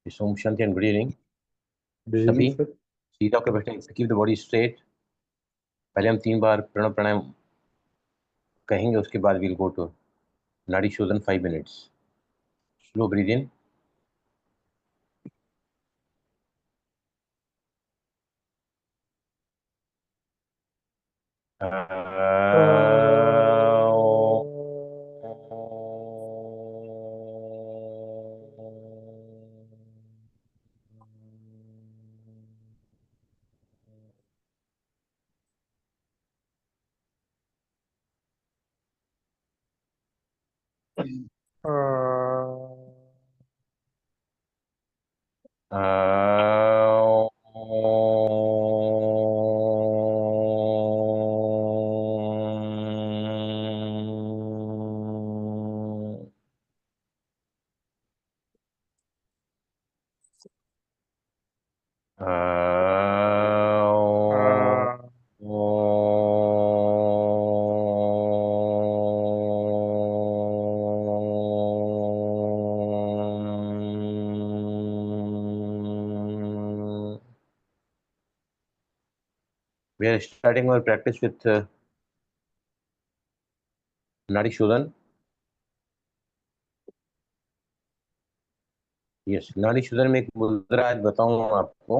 Om Shanti and good evening. Good सभी evening sir. सीधा होकर बैठे, कीप द बॉडी स्ट्रेट। पहले हम 3 बार प्रणव प्राणायाम कहेंगे, उसके बाद विल गो टू नाड़ी शोधन 5 minutes. Slow breathe in, we are starting our practice with Nadi Shodhan. Yes, नाड़ी शोधन में एक मुद्रा आज बताऊंगा आपको।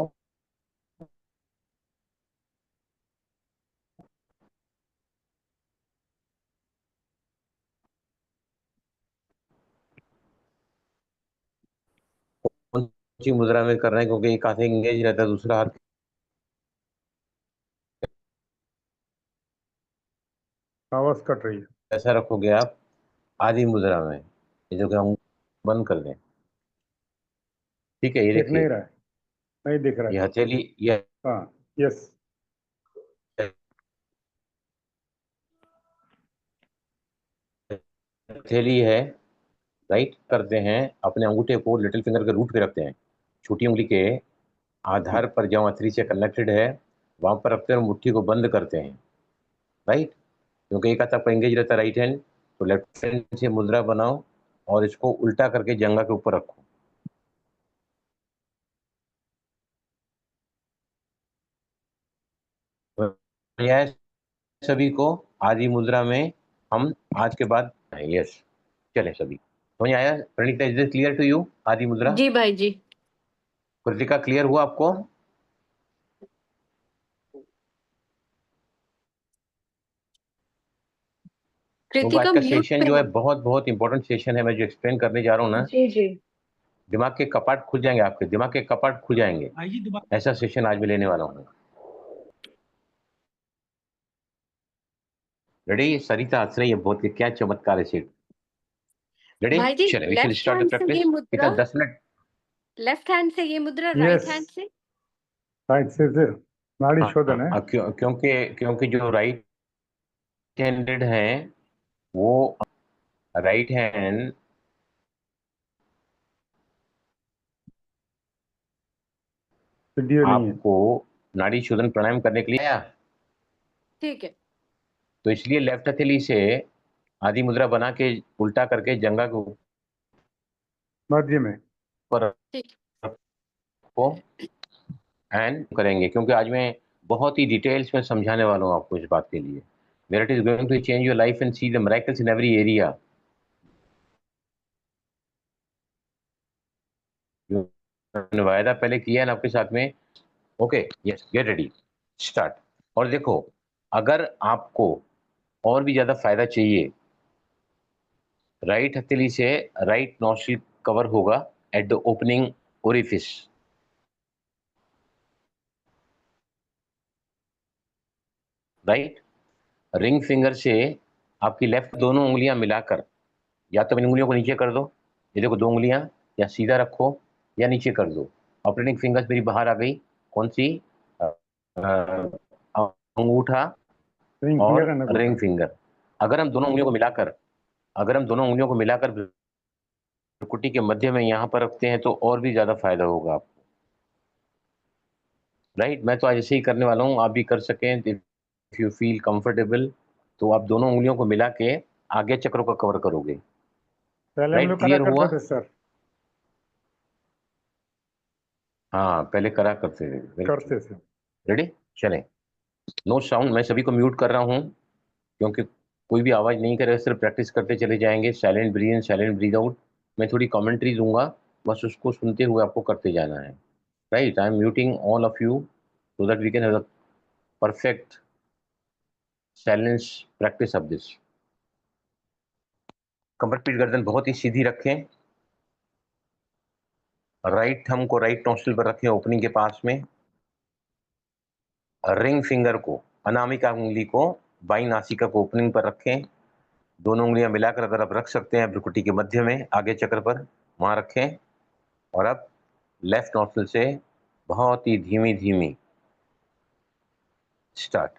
कौन सी मुद्रा में कर रहे हैं, क्योंकि एक हाथ एंगेज रहता है, दूसरा हाथ आवाज कट रही है। ऐसा रखोगे आप आदि मुद्रा में। ये जो कि हम बंद कर दें, ठीक है। ये दिख नहीं देखिए, रहा है, नहीं दिख रहा ये है। हथेली, ये हाँ, यस। हथेली है, राइट। करते हैं अपने अंगूठे को लिटिल फिंगर के रूट पे रखते हैं, छोटी उंगली के आधार पर जहाँ हथेली से कनेक्टेड है वहां पर रखते हैं और मुट्ठी को बंद करते हैं, राइट। क्योंकि एक हाथ आपका एंगेज रहता है राइट हैंड, तो लेफ्ट हैंड से मुद्रा बनाओ और इसको उल्टा करके जंघा के ऊपर रखो। यह सभी को आदि मुद्रा में हम आज के बाद, यस, चले सभी। समझ आया? Pranita, is this clear to you? आदि मुद्रा। जी भाई जी। कृतिका, क्लियर हुआ आपको? क्योंकि आज कृतिका का म्यूट सेशन पे जो है है। बहुत बहुत इंपॉर्टेंट सेशन है। मैं जो एक्सप्लेन करने जा रहा हूँ ना, जी जी। दिमाग के कपाट खुल जाएंगे, आपके दिमाग के कपाट खुल जाएंगे। ऐसा सेशन आज मैं लेने वाला हूँ। रेडी? सरिता हंस रही है बहुत, क्या चमत्कार है सेठ। रेडी? भाई जी, चले, we can left start the hand से प्रैक्टिस। ये कितना, मुद्रा, 10 मिनट? लेफ्ट हैंड से ये मुद्रा राइट यस, हैंड से। राइट से नाड़ी हाँ शोधन है। हाँ, क्योंकि क्योंकि जो राइट हैंडेड है वो राइट हैंड वीडियो नहीं है। आपको नाड़ी शोधन प्राणायाम करने के लिए आया, ठीक है। तो इसलिए लेफ्ट हथेली से आदि मुद्रा बना के उल्टा करके जंघा के मध्य में। ऊपर ठीक। रखो एंड करेंगे, क्योंकि आज मैं बहुत ही डिटेल्स में समझाने वाला हूँ आपको इस बात के लिए। Where it is going to change your life and see the miracles in every area. मैंने वायदा पहले किया है ना आपके साथ में। Okay, yes, get ready, start. और देखो, अगर आपको और भी ज्यादा फायदा चाहिए, राइट हथेली से राइट नॉस्ट्रिल कवर होगा at the opening orifice, right. Ring finger से आपकी लेफ्ट दोनों उंगलियां मिलाकर, या तो इन उंगलियों को नीचे कर दो, ये देखो 2 उंगलियां, या सीधा रखो या नीचे कर दो। ऑपरेटिंग फिंगर्स मेरी बाहर आ गई, कौन सी? अंगूठा रिंग और फिंगर है ना रिंग गोटा। फिंगर। अगर हम दोनों उंगलियों को मिलाकर, अगर हम दोनों उंगलियों को मिलाकर भ्रुकुटी के मध्य में यहाँ पर रखते हैं तो और भी ज्यादा फायदा होगा आपको, राइट। मैं तो आज ऐसे ही करने वाला हूँ, आप भी कर सकें इफ यू फील कंफर्टेबल। तो आप दोनों उंगलियों को मिला के आगे चक्रों का कवर करोगे, पहले हम राइट। लोग करा क्लियर हुआ? करते थे सर। हाँ पहले करा करते थे। करते थे। रेडी, चलें। नो साउंड, मैं सभी को म्यूट कर रहा हूँ क्योंकि कोई भी आवाज नहीं करेगा, सिर्फ प्रैक्टिस करते चले जाएंगे। साइलेंट ब्रीथ इन, साइलेंट ब्रीथ आउट। मैं थोड़ी कमेंट्री दूंगा, बस उसको सुनते हुए आपको करते जाना है। Right, I am muting all of you so that we can have a perfect silence practice of this. कमर पीठ गर्दन बहुत ही सीधी रखें। राइट थंब को राइट नोस्ट्रिल पर रखें, ओपनिंग के पास में। रिंग फिंगर को, अनामिका उंगली को बाई नासिका को ओपनिंग पर रखें। दोनों उंगलियां मिलाकर अगर आप रख सकते हैं भ्रुकुटी के मध्य में, आगे चक्र पर, वहां रखें। और अब लेफ्ट नोस्ट्रिल से बहुत ही धीमी धीमी स्टार्ट।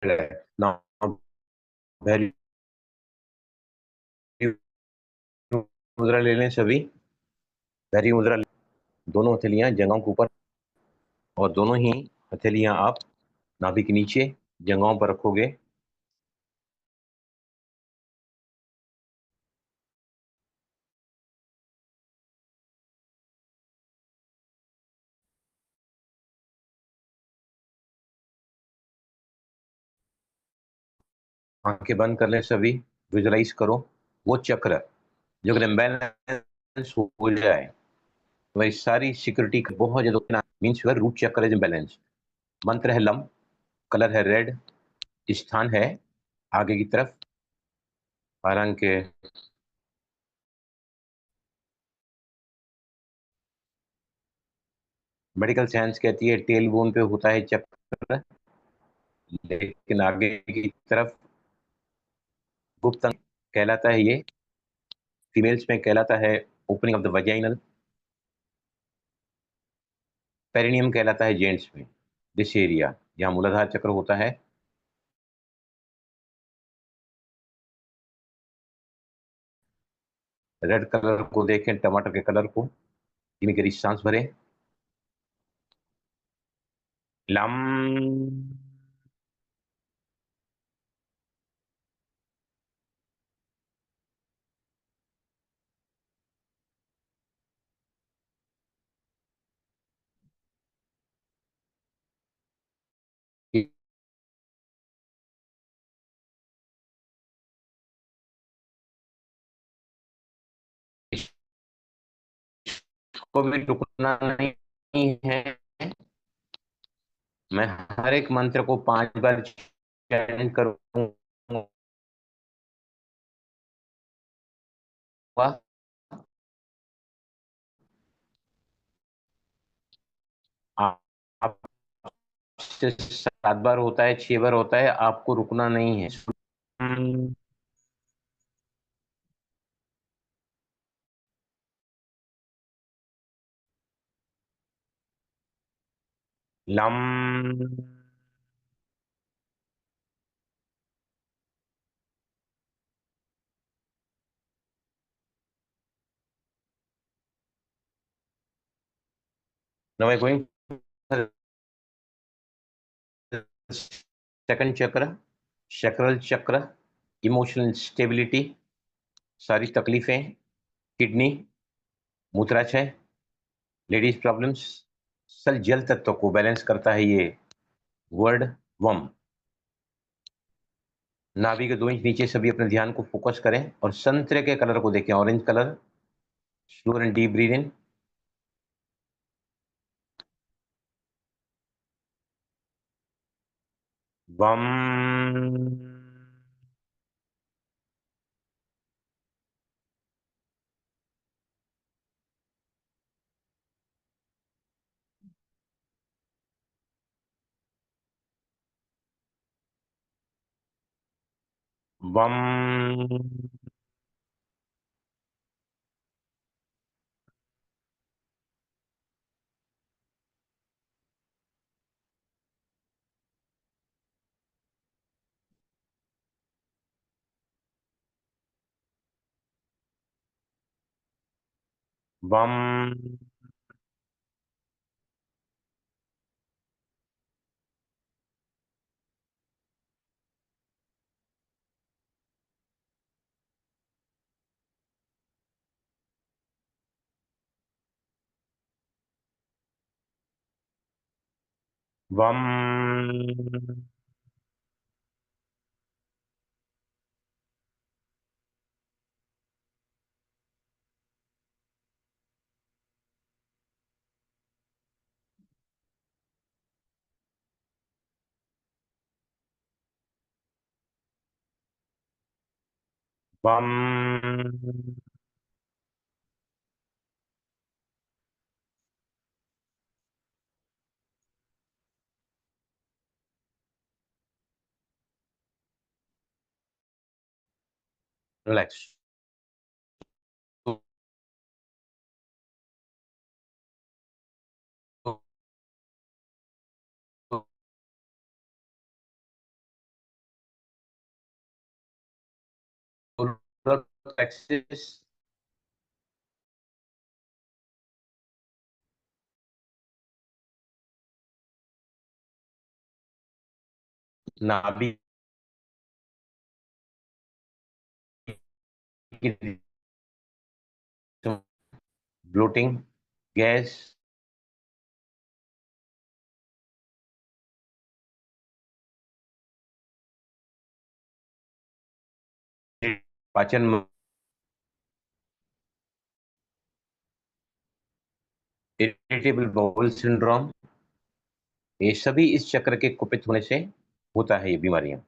Now, भैरवी मुद्रा ले लें सभी। भैरवी मुद्रा, दोनों हथेलियां जंघों के ऊपर और दोनों ही हथेलियां आप नाभि के नीचे जंघों पर रखोगे। आंखें बंद कर लें सभी। विजुलाइज करो वो चक्र जो अगर इम्बैलेंस हो जाए, वही सारी सिक्योरिटी बहुत ज्यादा मीन्स योर रूट चक्र इज इम्बैलेंस। मंत्र है लम, कलर है रेड, स्थान है आगे की तरफ। हालांकि मेडिकल साइंस कहती है टेल बोन पे होता है चक्र, लेकिन आगे की तरफ गुप्त अंग कहलाता है ये। फीमेल्स में कहलाता है opening of the vaginal. Perineum कहलाता है जेंट्स में दिस एरिया जहां मूलाधार चक्र होता है। रेड कलर को देखें, टमाटर के कलर को। धीमी गहरी सांस भरें। लम। को भी रुकना नहीं है। मैं हर एक मंत्र को 5 बार चैंट करूंगा। आप 7 बार होता है, 6 बार होता है, आपको रुकना नहीं है। Lump. Now we're going second चक्र, शक्रल चक्र, इमोशनल स्टेबिलिटी, सारी तकलीफें, किडनी, मूत्राशय, लेडीज प्रॉब्लम्स, सल जल तत्व को बैलेंस करता है ये वर्ड वम। नाभि के 2 इंच नीचे सभी अपने ध्यान को फोकस करें और संतरे के कलर को देखें, orange colour. Slow and deep breathe in. वम। वम। वम। वम। वम। रिलैक्स। एक्सिस नाभि की ब्लोटिंग, गैस, पाचन, इरिटेबल बाउल सिंड्रोम, ये सभी इस चक्र के कुपित होने से होता है ये बीमारियां।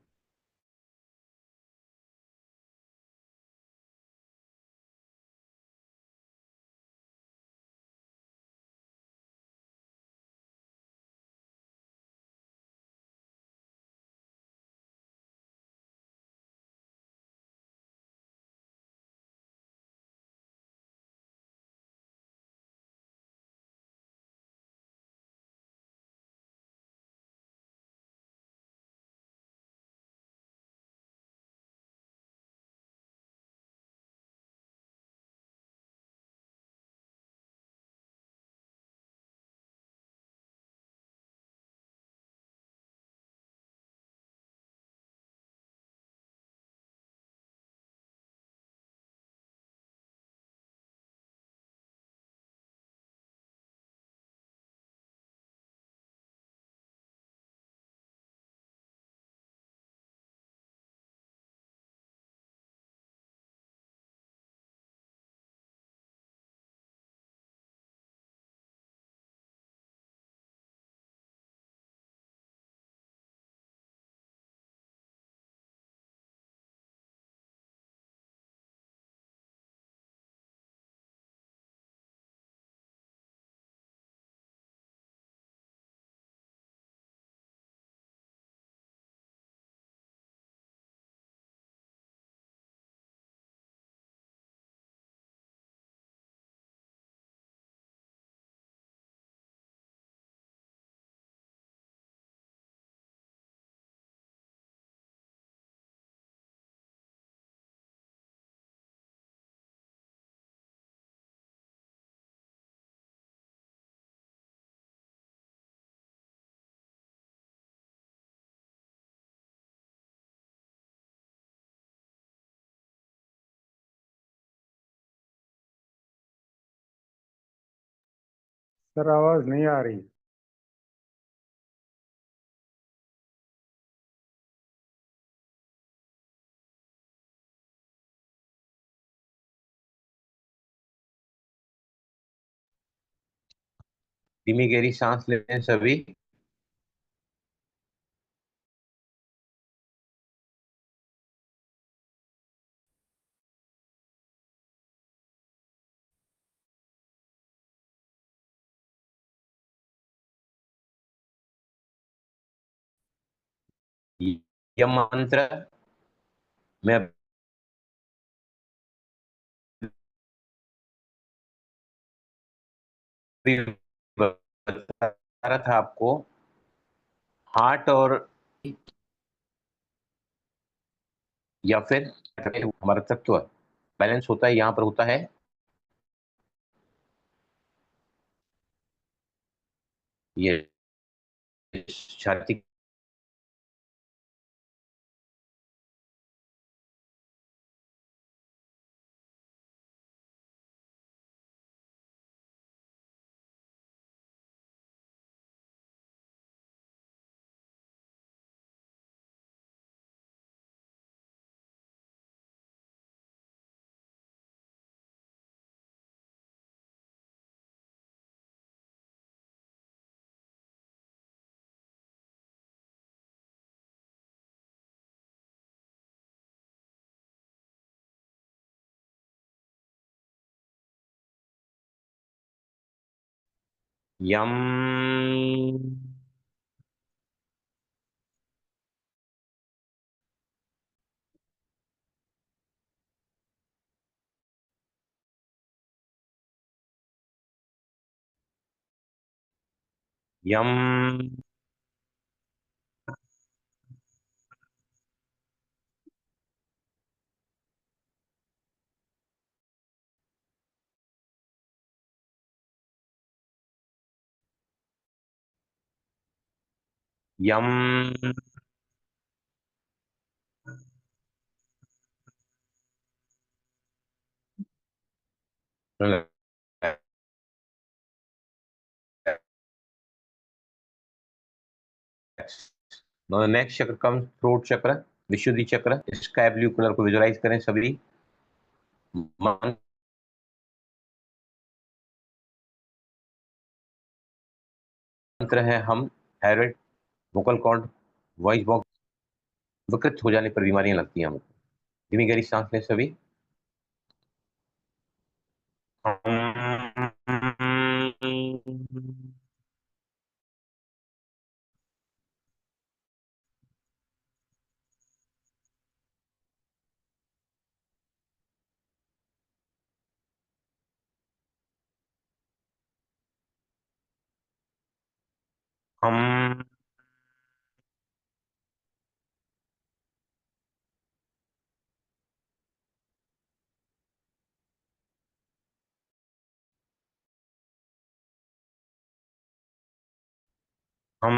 सर आवाज नहीं आ रही। धीमी गहरी सांस लें सभी। यह मंत्र मैं अभी बता रहा था आपको, हार्ट और या फिर हमारा तत्व बैलेंस होता है, यहां पर होता है ये छाती यम यम यम। नेक्स्ट चक्र कम थ्रोट चक्र, विशुद्धि चक्र। स्काई ब्लू कलर को विजुलाइज करें सभी। मंत्र है हम, Harrett, vocal cord, voice box. विकृत हो जाने पर बीमारियां लगती हैं हमको। धीमी गहरी सांस लें सभी। हम हम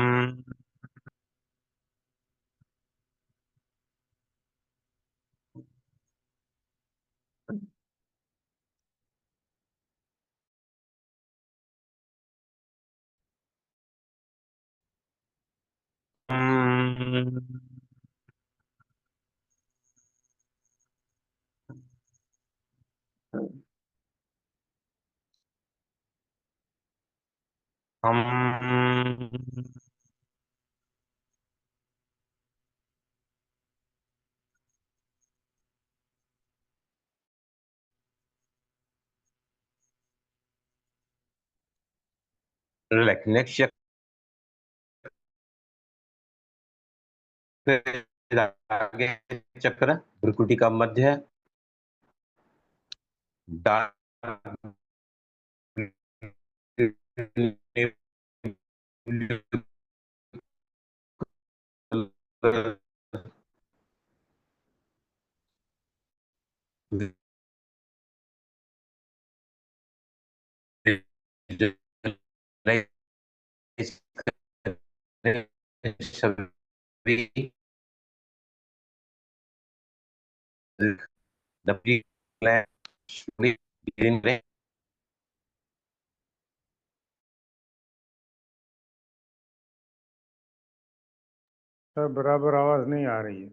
हम रिलैक्स। नेक्स्ट चक्र आगे चक्र भ्रुकुटी का मध्य, डार्क सभी दबी सर बराबर आवाज नहीं आ रही है।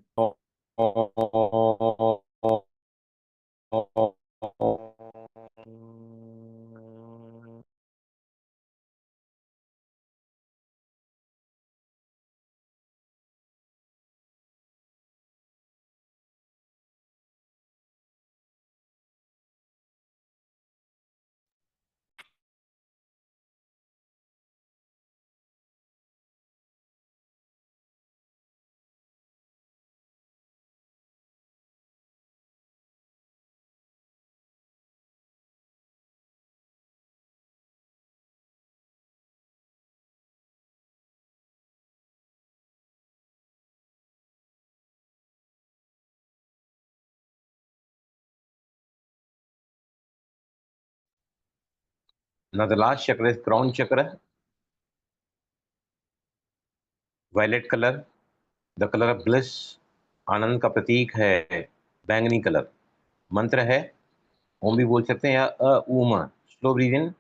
Now the last chakra is crown chakra, violet color, the color of bliss, आनंद का प्रतीक है, बैंगनी कलर। मंत्र है, ओम भी बोल सकते हैं या ऊम। Slow breathing.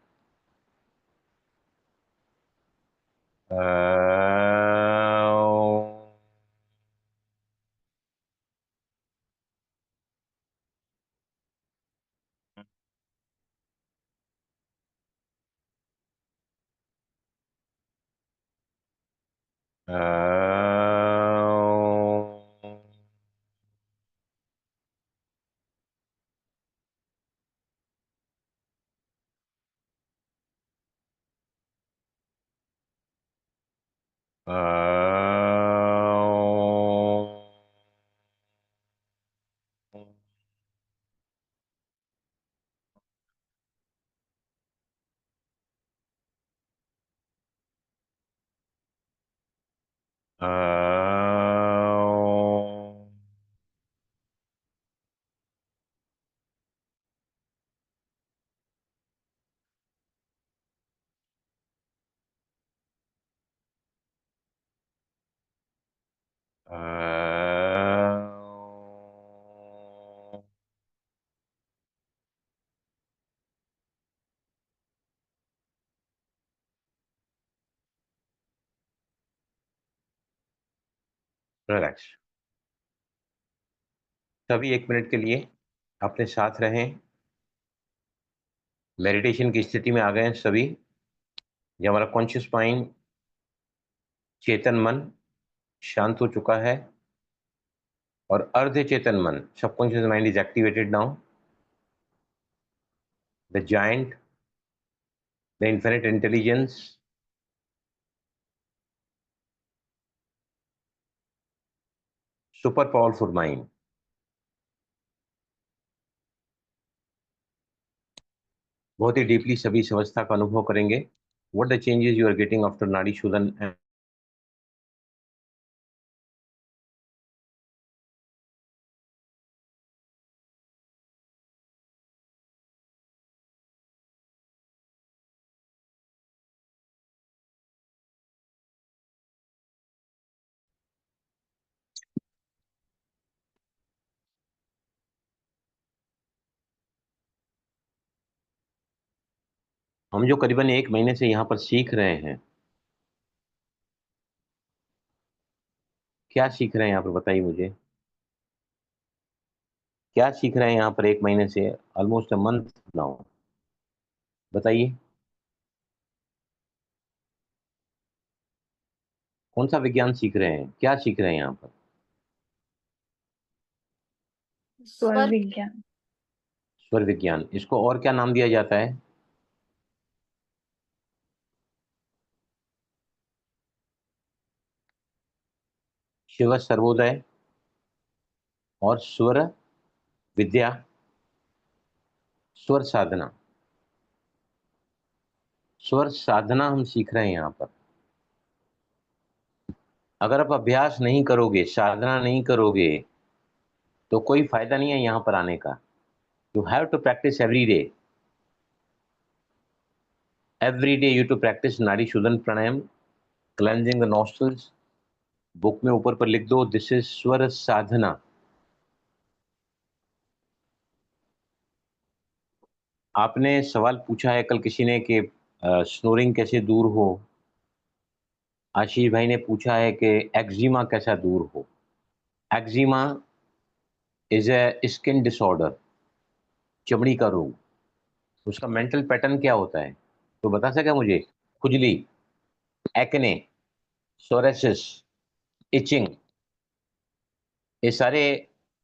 रिलैक्स। सभी 1 मिनट के लिए अपने साथ रहें। मेडिटेशन की स्थिति में आ गए हैं सभी, जब हमारा कॉन्शियस माइंड, चेतन मन शांत हो चुका है और अर्ध चेतन मन, subconscious mind is activated now. The giant, the infinite intelligence, super powerful mind, बहुत ही डीपली सभी इस अवस्था का अनुभव करेंगे। What the changes you are getting after नाड़ी शोधन। हम जो करीबन 1 महीने से यहाँ पर सीख रहे हैं, क्या सीख रहे हैं यहाँ पर बताइए मुझे, क्या सीख रहे हैं यहाँ पर 1 महीने से, ऑलमोस्ट अ मंथ नाउ, बताइए। कौन सा विज्ञान सीख रहे हैं, क्या सीख रहे हैं यहाँ पर? स्वर विज्ञान। स्वर विज्ञान, इसको और क्या नाम दिया जाता है? शिव सर्वोदय और स्वर विद्या, स्वर साधना। स्वर साधना हम सीख रहे हैं यहाँ पर। अगर आप अभ्यास नहीं करोगे, साधना नहीं करोगे, तो कोई फायदा नहीं है यहाँ पर आने का। You have to practise every day. Every day you to practise नाड़ी शोधन प्राणायाम, क्लेंजिंग द नॉस्ट्रल्स। बुक में ऊपर पर लिख दो, दिस इज स्वर साधना। आपने सवाल पूछा है कल किसी ने कि स्नोरिंग कैसे दूर हो। आशीष भाई ने पूछा है कि एक्जिमा कैसा दूर हो। Eczema is a skin disorder, चमड़ी का रोग। उसका मेंटल पैटर्न क्या होता है तो बता सके मुझे? खुजली, एक्ने, सोरेसिस, इचिंग, ये सारे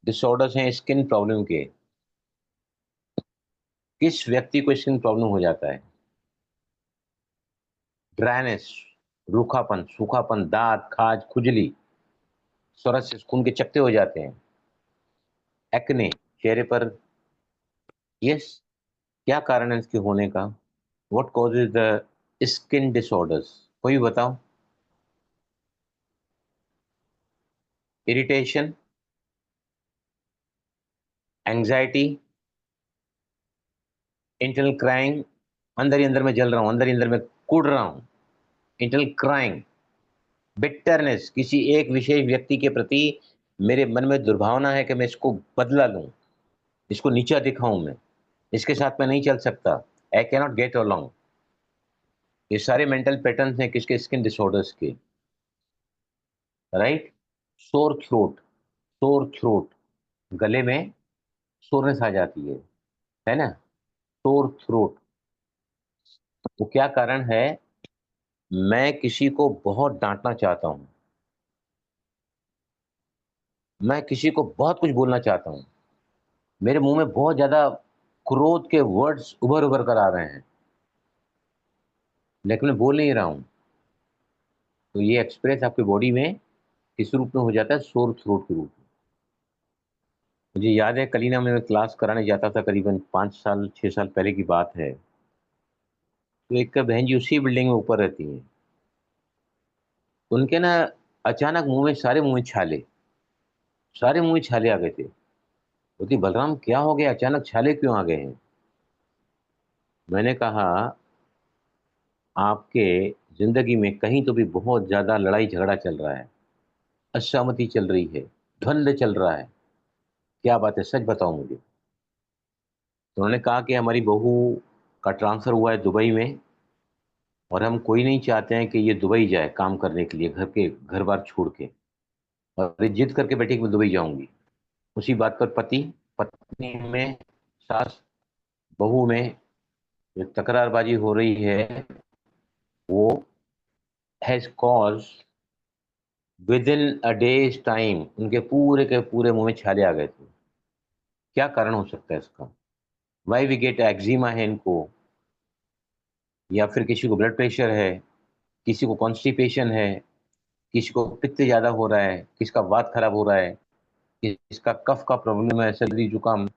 डिसऑर्डर्स हैं स्किन प्रॉब्लम के। किस व्यक्ति को स्किन प्रॉब्लम हो जाता है? ड्राइनेस, रूखापन, सूखापन, दांत, खाज, खुजली, सोरेसिस, खून के चकत्ते हो जाते हैं, एक्ने चेहरे पर। यस, क्या कारण है इसके होने का? What causes the skin disorders? कोई बताओ। इरिटेशन, एंजाइटी, इंटरनल क्राइंग, अंदर ही अंदर में जल रहा हूं, अंदर ही अंदर में कूद रहा हूं, इंटरनल क्राइंग, बिटरनेस, किसी एक विशेष व्यक्ति के प्रति मेरे मन में दुर्भावना है कि मैं इसको बदला लूं, इसको नीचा दिखाऊं, मैं इसके साथ मैं नहीं चल सकता, I can not get along. ये सारे मेंटल पैटर्न्स हैं किसके? स्किन डिसऑर्डर्स के, right. Sore throat, sore throat, गले में सोरनेस आ जाती है ना? सोर थ्रोट, वो क्या कारण है? मैं किसी को बहुत डांटना चाहता हूं, मैं किसी को बहुत कुछ बोलना चाहता हूं, मेरे मुंह में बहुत ज्यादा क्रोध के वर्ड्स उभर उभर कर आ रहे हैं, लेकिन मैं बोल नहीं रहा हूं। तो ये एक्सप्रेस आपकी बॉडी में किस रूप में हो जाता है? सोर थ्रोट के रूप में। मुझे याद है कलीना में मैं क्लास कराने जाता था, करीबन 5 साल 6 साल पहले की बात है। तो एक बहन जी उसी बिल्डिंग में ऊपर रहती हैं, उनके ना अचानक मुंह में, सारे मुंह में छाले, सारे मुंह में छाले आ गए थे। बोलती बलराम क्या हो गया, अचानक छाले क्यों आ गए हैं? मैंने कहा आपके जिंदगी में कहीं तो भी बहुत ज्यादा लड़ाई झगड़ा चल रहा है, असहमति चल रही है, द्वंद्व चल रहा है। क्या बात है, सच बताओ मुझे। तो उन्होंने कहा कि हमारी बहू का ट्रांसफर हुआ है दुबई में, और हम कोई नहीं चाहते हैं कि ये दुबई जाए काम करने के लिए, घर बार छोड़ के। और ये जिद करके बैठी कि मैं दुबई जाऊंगी। उसी बात पर पति पत्नी में, सास बहू में जो तकरारबाजी हो रही है, वो has cause with in a days time उनके पूरे के पूरे मुंह में छाले आ गए थे। क्या कारण हो सकता है इसका? वाई वी गेट एक्जिमा है इनको, या फिर किसी को ब्लड प्रेशर है, किसी को कॉन्स्टिपेशन है, किसी को पित्त ज्यादा हो रहा है, किसका वात खराब हो रहा है, किसका कफ का प्रॉब्लम है, सर्दी जुकाम।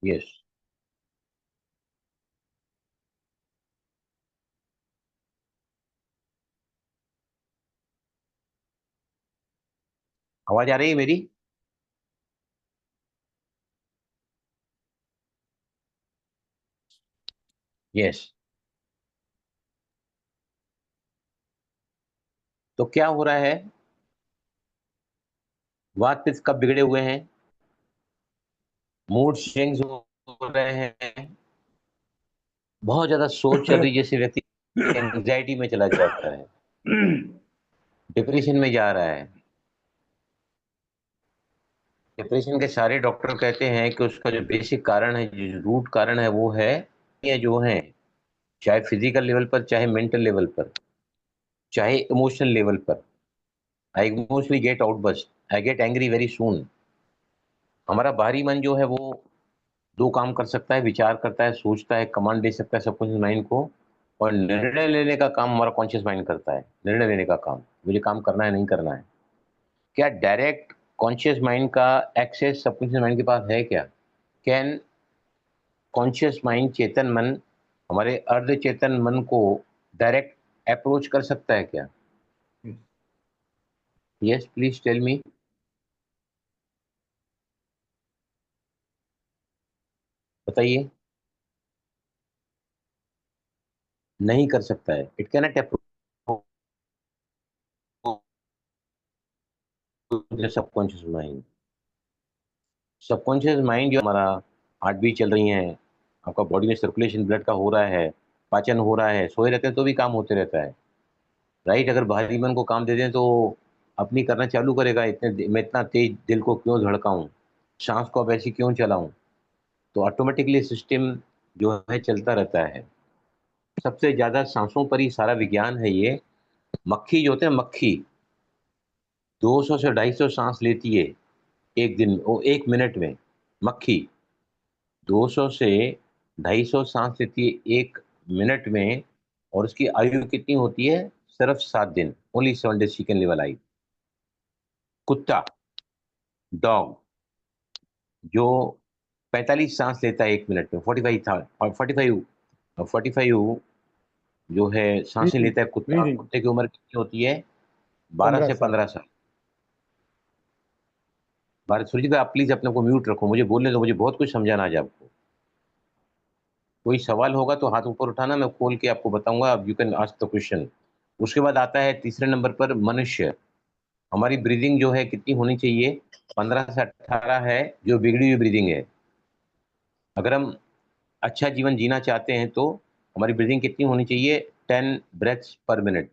यस, आवाज आ रही है मेरी? यस। तो क्या हो रहा है? वात पित्त कब बिगड़े हुए हैं? मूड स्विंग्स हो रहे हैं, बहुत ज्यादा सोच चल रही है, जैसे व्यक्ति एंग्जाइटी में चला जाता है, डिप्रेशन में जा रहा है। डिप्रेशन के सारे डॉक्टर कहते हैं कि उसका जो बेसिक कारण है, जो रूट कारण है, वो है ये जो है, चाहे फिजिकल लेवल पर, चाहे मेंटल लेवल पर, चाहे इमोशनल लेवल पर। I emotionally get outburst, I get angry very soon. हमारा बाहरी मन जो है वो दो काम कर सकता है, विचार करता है, सोचता है, कमांड दे सकता है सबकॉन्शियस माइंड को, और निर्णय लेने का काम हमारा कॉन्शियस माइंड करता है। निर्णय लेने का काम, मुझे काम करना है नहीं करना है। क्या डायरेक्ट कॉन्शियस माइंड का एक्सेस सबकॉन्शियस माइंड के पास है क्या? कैन कॉन्शियस माइंड, चेतन मन, हमारे अर्ध चेतन मन को डायरेक्ट अप्रोच कर सकता है क्या? Yes, please tell me. बताइए। नहीं कर सकता है, it cannot approach subconscious mind. Subconscious mind जो हमारा, हार्ट बीट चल रही है, आपका बॉडी में सर्कुलेशन ब्लड का हो रहा है, पाचन हो रहा है, सोए रहते हैं तो भी काम होते रहता है, राइट? अगर बाहरी मन को काम दे दें तो अपनी करना चालू करेगा, मैं इतना तेज दिल को क्यों धड़काऊं, सांस को अब ऐसी क्यों चलाऊं। तो ऑटोमेटिकली सिस्टम जो है चलता रहता है। सबसे ज्यादा सांसों पर ही सारा विज्ञान है ये। मक्खी जो होते हैं, मक्खी 200 से 250 सांस लेती है एक दिन, वो एक मिनट में। मक्खी 200 से 250 सांस लेती है एक मिनट में, और उसकी आयु कितनी होती है? सिर्फ 7 दिन। Only 7 days she can live a life. कुत्ता, डॉग, जो 45 सांस लेता है एक मिनट में, 45 जो है सांसें ब्रीदिंग लेता है कुत्ता। ब्रीदिंग कुत्ते की उम्र कितनी होती है? 12 15 से साल 15 साल। भारत, सुरजीत भाई आप प्लीज अपने को म्यूट रखो, मुझे बोलने दो, मुझे बहुत कुछ समझाना आज आपको। कोई सवाल होगा तो हाथ ऊपर उठाना, मैं खोल के आपको बताऊंगा, you can ask the question. उसके बाद आता है तीसरे नंबर पर मनुष्य। हमारी ब्रीदिंग जो है कितनी होनी चाहिए? 15 से 18 है, जो बिगड़ी हुई ब्रीदिंग है। अगर हम अच्छा जीवन जीना चाहते हैं तो हमारी ब्रीदिंग कितनी होनी चाहिए? 10 ब्रेथ्स पर मिनट।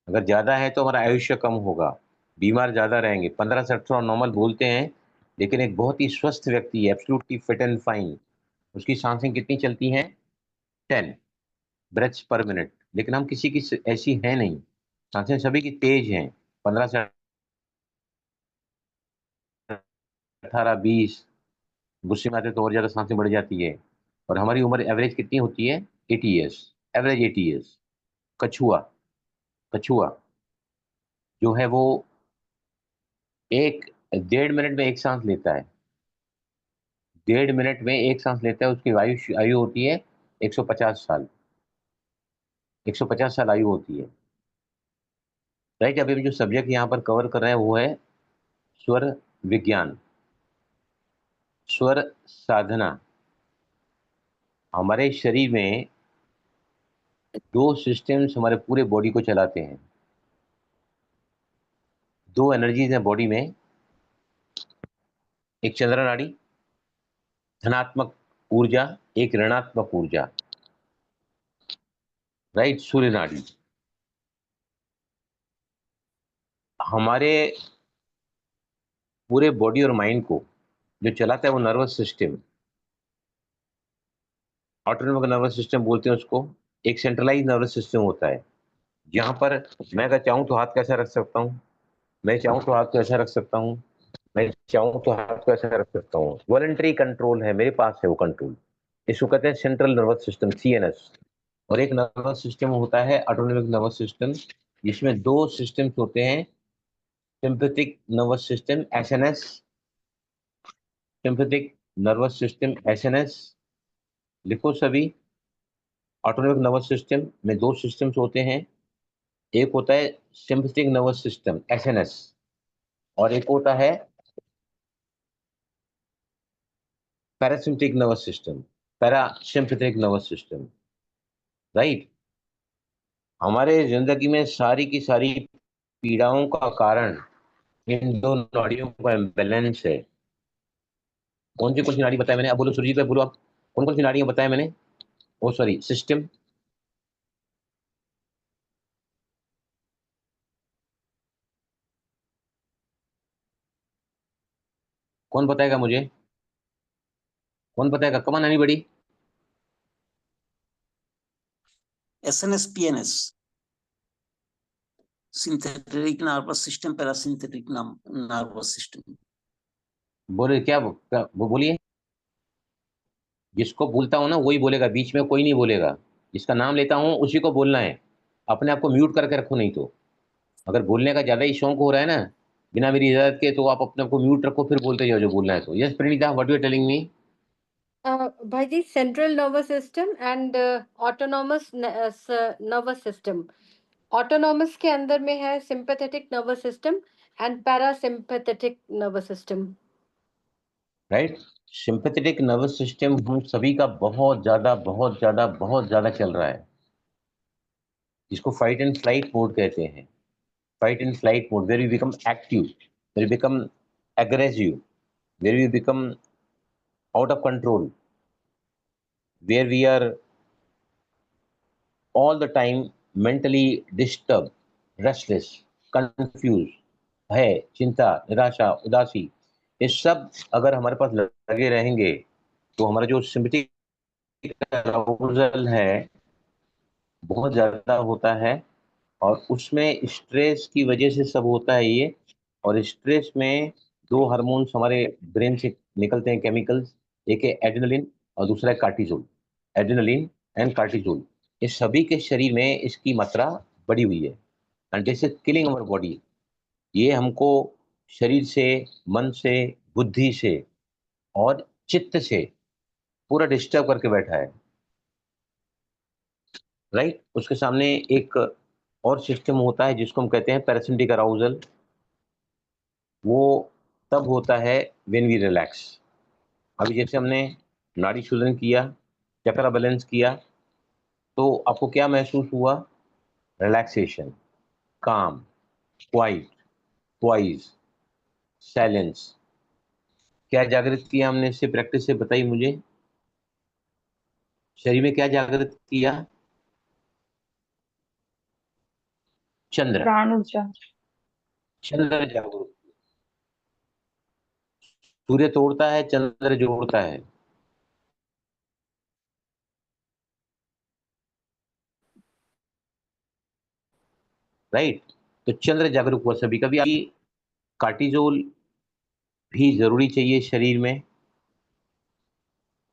अगर ज़्यादा है तो हमारा आयुष्य कम होगा, बीमार ज़्यादा रहेंगे। 15 से 18 नॉर्मल बोलते हैं, लेकिन एक बहुत ही स्वस्थ व्यक्ति, एब्सोल्युटली फिट एंड फाइन, उसकी सांसें कितनी चलती हैं? 10 ब्रेथ्स पर मिनट। लेकिन हम किसी की ऐसी है नहीं, सांसें सभी की तेज हैं। 15 से 18, 20, गुस्से में आते तो और ज़्यादा सांसें बढ़ जाती है। और हमारी उम्र एवरेज कितनी होती है? 80 ईयर्स, एवरेज 80 ईयर्स। कछुआ, कछुआ जो है वो एक 1.5 मिनट में एक सांस लेता है। 1.5 मिनट में एक सांस लेता है, उसकी आयु आयु होती है 150 साल। 150 साल आयु होती है। राइट। अभी हम जो सब्जेक्ट यहाँ पर कवर कर रहे हैं वो है स्वर विज्ञान, स्वर साधना। हमारे शरीर में 2 सिस्टम्स हमारे पूरे बॉडी को चलाते हैं। 2 एनर्जीज हैं बॉडी में, एक चंद्र नाड़ी धनात्मक ऊर्जा, एक ऋणात्मक ऊर्जा। राइट। सूर्य नाड़ी हमारे पूरे बॉडी और माइंड को जो चलाता है वो nervous system, autonomic nervous system बोलते हैं उसको। एक सेंट्रलाइज नर्वस सिस्टम होता है जहां पर मैं अगर चाहूं तो हाथ कैसा रख सकता हूं, मैं चाहूं तो हाथ कैसा रख सकता हूं, मैं चाहूं तो हाथ कैसा रख सकता हूं। वॉलंटरी कंट्रोल है, मेरे पास है वो कंट्रोल। इसको कहते हैं सेंट्रल नर्वस सिस्टम, सीएनएस। और एक नर्वस सिस्टम होता है ऑटोनोमिक नर्वस सिस्टम, जिसमें 2 सिस्टम्स होते हैं। Sympathetic nervous system SNS, sympathetic nervous system SNS, लिखो सभी। ऑटोनोमिक नर्वस सिस्टम में 2 सिस्टम्स होते हैं, एक होता है सिंपैथिक नर्वस सिस्टम एसएनएस और एक होता है parasympathetic nervous system, parasympathetic nervous system. Right. हमारे जिंदगी में सारी की सारी पीड़ाओं का कारण इन 2 नाड़ियों का इम्बैलेंस है। कौन सी नाड़ी बताया मैंने? अब बोलो सुरजीत भाई, बोलो आप, कौन कौन सी नाड़ियां बताया मैंने? ओ सॉरी, सिस्टम। कौन बताएगा मुझे? कौन बताएगा? कमान आनी बड़ी। SNS PNS, synthetic nervous system, parasympathetic nervous system. बोले क्या वो बोलिए। जिसको बोलता हूं ना वही बोलेगा, बीच में कोई नहीं बोलेगा। जिसका नाम लेता हूं उसी को बोलना है। अपने आप को म्यूट करके रखो, नहीं तो अगर बोलने का ज्यादा ही शौक हो रहा है ना बिना मेरी इजाजत के, तो आप अपने आप को म्यूट रखो, फिर बोलते जाओ जो बोलना है। तो yes Praneeta, what you are telling me? भाई जी, central nervous system and autonomous nervous system. Autonomous के अंदर में है sympathetic nervous system and parasympathetic nervous system. Right. Sympathetic nervous system हम सभी का बहुत ज्यादा बहुत ज्यादा बहुत ज्यादा चल रहा है, जिसको फाइट एंड फ्लाइट मोड कहते हैं। Fight and flight mode, where you become active, where you become aggressive, where you become out of control, where we are all the time mentally disturbed, restless, confused, भय, चिंता, निराशा, उदासी, ये सब अगर हमारे पास लगे रहेंगे तो हमारा जो सिंपैथिक अराउजल है बहुत ज्यादा होता है। और उसमें स्ट्रेस की वजह से सब होता है ये। और स्ट्रेस में 2 हार्मोन्स हमारे ब्रेन से निकलते हैं, केमिकल्स। एक है एड्रेनलिन और दूसरा है कार्टिसोल। एड्रेनलिन एंड कार्टिसोल, ये सभी के शरीर में इसकी मात्रा बढ़ी हुई है and this is killing our body. ये हमको शरीर से, मन से, बुद्धि से और चित्त से पूरा डिस्टर्ब करके बैठा है। राइट। उसके सामने एक और सिस्टम होता है जिसको हम कहते हैं पैरासिम्पैथिक अराउजल। वो तब होता है व्हेन वी रिलैक्स। अभी जैसे हमने नाड़ी शोधन किया, चक्रा बैलेंस किया, तो आपको क्या महसूस हुआ? रिलैक्सेशन, काम, क्वाइट, क्वाइज, साइलेंस। क्या जागृत किया हमने इससे? प्रैक्टिस से बताइए मुझे, शरीर में क्या जागृत किया? चंद्र। प्राण ऊर्जा। चंद्र जागरूक। सूर्य तोड़ता है, चंद्र जोड़ता है। राइट। तो चंद्र जागरूक हुआ सभी का। भी कार्टिजोल भी जरूरी चाहिए शरीर में,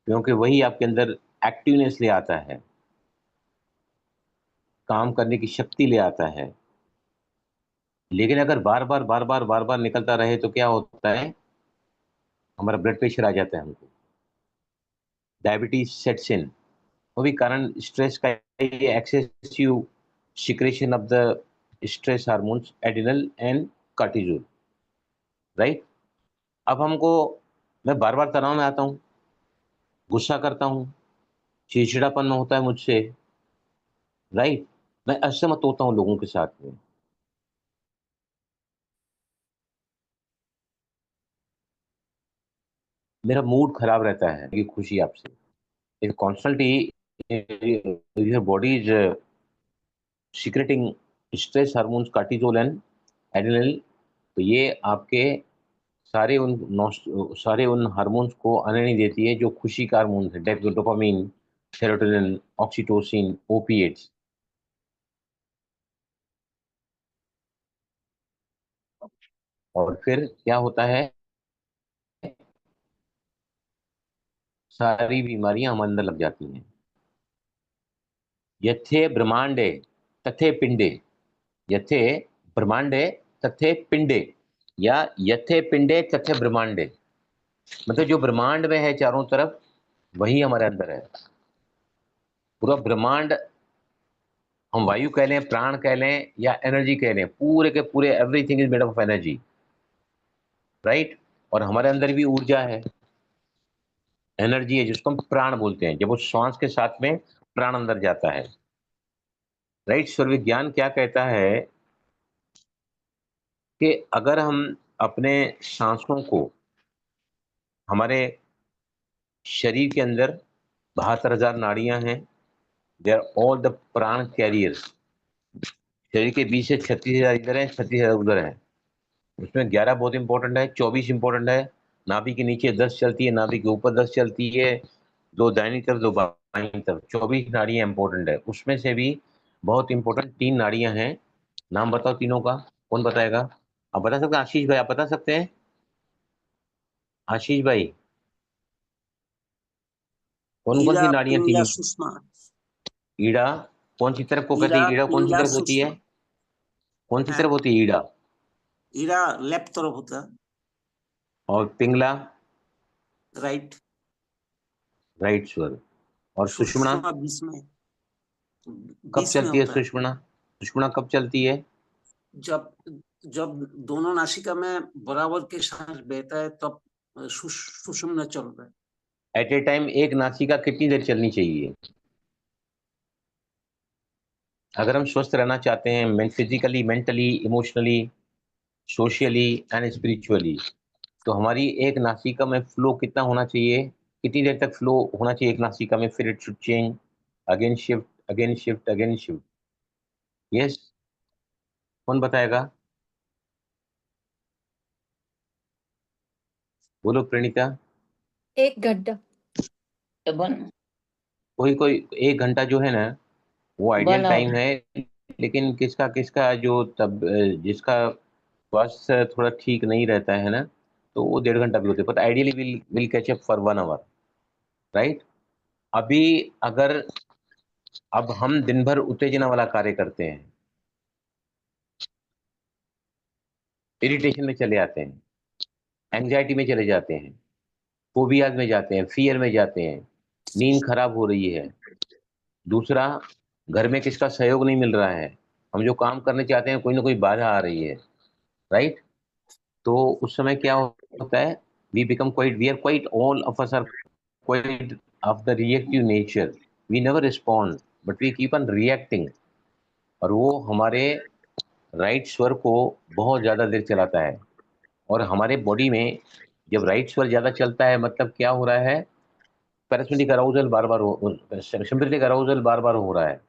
क्योंकि वही आपके अंदर एक्टिवनेस ले आता है, काम करने की शक्ति ले आता है। लेकिन अगर बार बार बार बार बार बार निकलता रहे तो क्या होता है? हमारा ब्लड प्रेशर आ जाता है हमको। डायबिटीज सेट्स इन, वो भी कारण स्ट्रेस का excessive secretion of the stress hormones adrenal and cortisol, right. अब मैं बार बार तनाव में आता हूँ, गुस्सा करता हूँ, चिड़चिड़ापन होता है मुझसे, राइट। मैं असहमत होता हूँ लोगों के साथ में, मेरा मूड खराब रहता है, ये खुशी आपसे if constantly your body is secreting stress hormones cortisol and adrenal, तो ये आपके सारे उन हार्मोन्स को आने नहीं देती है जो खुशी का हार्मोन है, डोपामिन, सेरोटोनिन, ऑक्सीटोसिन, ओपिएट्स। और फिर क्या होता है, सारी बीमारियां हमारे अंदर लग जाती हैं। यथे ब्रह्मांडे तथे पिंडे, यथे ब्रह्मांडे तथे पिंडे, या यथे पिंडे तथे ब्रह्मांडे, मतलब जो ब्रह्मांड में है चारों तरफ वही हमारे अंदर है। पूरा ब्रह्मांड, हम वायु कह लें, प्राण कह लें, या एनर्जी कह लें, पूरे के पूरे everything is made of energy, right. और हमारे अंदर भी ऊर्जा है, एनर्जी है, जिसको हम प्राण बोलते हैं, जब वो श्वास के साथ में प्राण अंदर जाता है, राइट। स्वर विज्ञान क्या कहता है कि अगर हम अपने सांसों को, हमारे शरीर के अंदर 72,000 नाड़ियां हैं, दे आर ऑल द प्राण कैरियर्स। शरीर के बीच से 36,000 इधर है, 36,000 उधर है। उसमें 11 बहुत इंपॉर्टेंट है, 24 इंपॉर्टेंट है। नाभि के नीचे 10 चलती है, नाभि के ऊपर 10 चलती है, 2 दाहिनी तरफ 2 बाईं तरफ, 24 नाड़ियां इंपॉर्टेंट है। उसमें से भी बहुत इंपॉर्टेंट 3 नाड़ियां हैं। नाम बताओ तीनों का, कौन बताएगा? आप बता सकते हैं? आशीष भाई आप बता सकते हैं? आशीष भाई, कौन कौन सी ईड़ा, नाड़ियां पिंगला, तीन? सुषमा। ईड़ा कौन सी तरफ को कहते हैं? ईड़ा कौन सी पिंगला, तरफ होती है? सुषमा। कौन सी हाँ, तरफ होती है ईड़ा? ईड़ा लेफ्ट तरफ होता है, और पिंगला? राइट। राइट स्वर। और सुषुम्ना सुषमा बीच में, कब बीच में चलती है? होता है। सुषुम्ना, सुषुम्ना कब चलती है? जब जब दोनों नासिका में बराबर के साथ बहता है तब सुषुम्ना चल रहा है। एट ए टाइम एक नासिका कितनी देर चलनी चाहिए? अगर हम स्वस्थ रहना चाहते हैं, physically, mentally, emotionally, socially and spiritually, तो हमारी एक नासिका में फ्लो कितना होना चाहिए? कितनी देर तक फ्लो होना चाहिए एक नासिका में? फिर it should change, again shift, again shift, again shift. Yes, कौन बताएगा? बोलो प्रणीता। 1 घंटा। कोई कोई 1 घंटा जो है ना, वो आइडियल 1 टाइम आवर। है, लेकिन किसका किसका जो तब जिसका स्वास्थ्य थोड़ा ठीक नहीं रहता है ना, तो वो 1.5 घंटा भी होते हैं, but ideally will will catch up for 1 hour, right. अभी अगर अब हम दिन भर उत्तेजना वाला कार्य करते हैं, इरिटेशन में चले जाते हैं, एंग्जाइटी में चले जाते हैं, फोबियाज में जाते हैं, फियर में जाते हैं, नींद खराब हो रही है, दूसरा घर में किसका सहयोग नहीं मिल रहा है, हम जो काम करने चाहते हैं कोई ना कोई बाधा आ रही है, राइट। तो उस समय क्या होता है, we are quite, all of us are quite of the reactive nature. We never respond but we keep on reacting, और वो हमारे राइट स्वर को बहुत ज़्यादा देर चलाता है। और हमारे बॉडी में जब राइट स्वर ज़्यादा चलता है, मतलब क्या हो रहा है, पैरासिम्पैथिक अराउजल बार बार सिम्पैथेटिक अराउजल बार बार हो रहा है,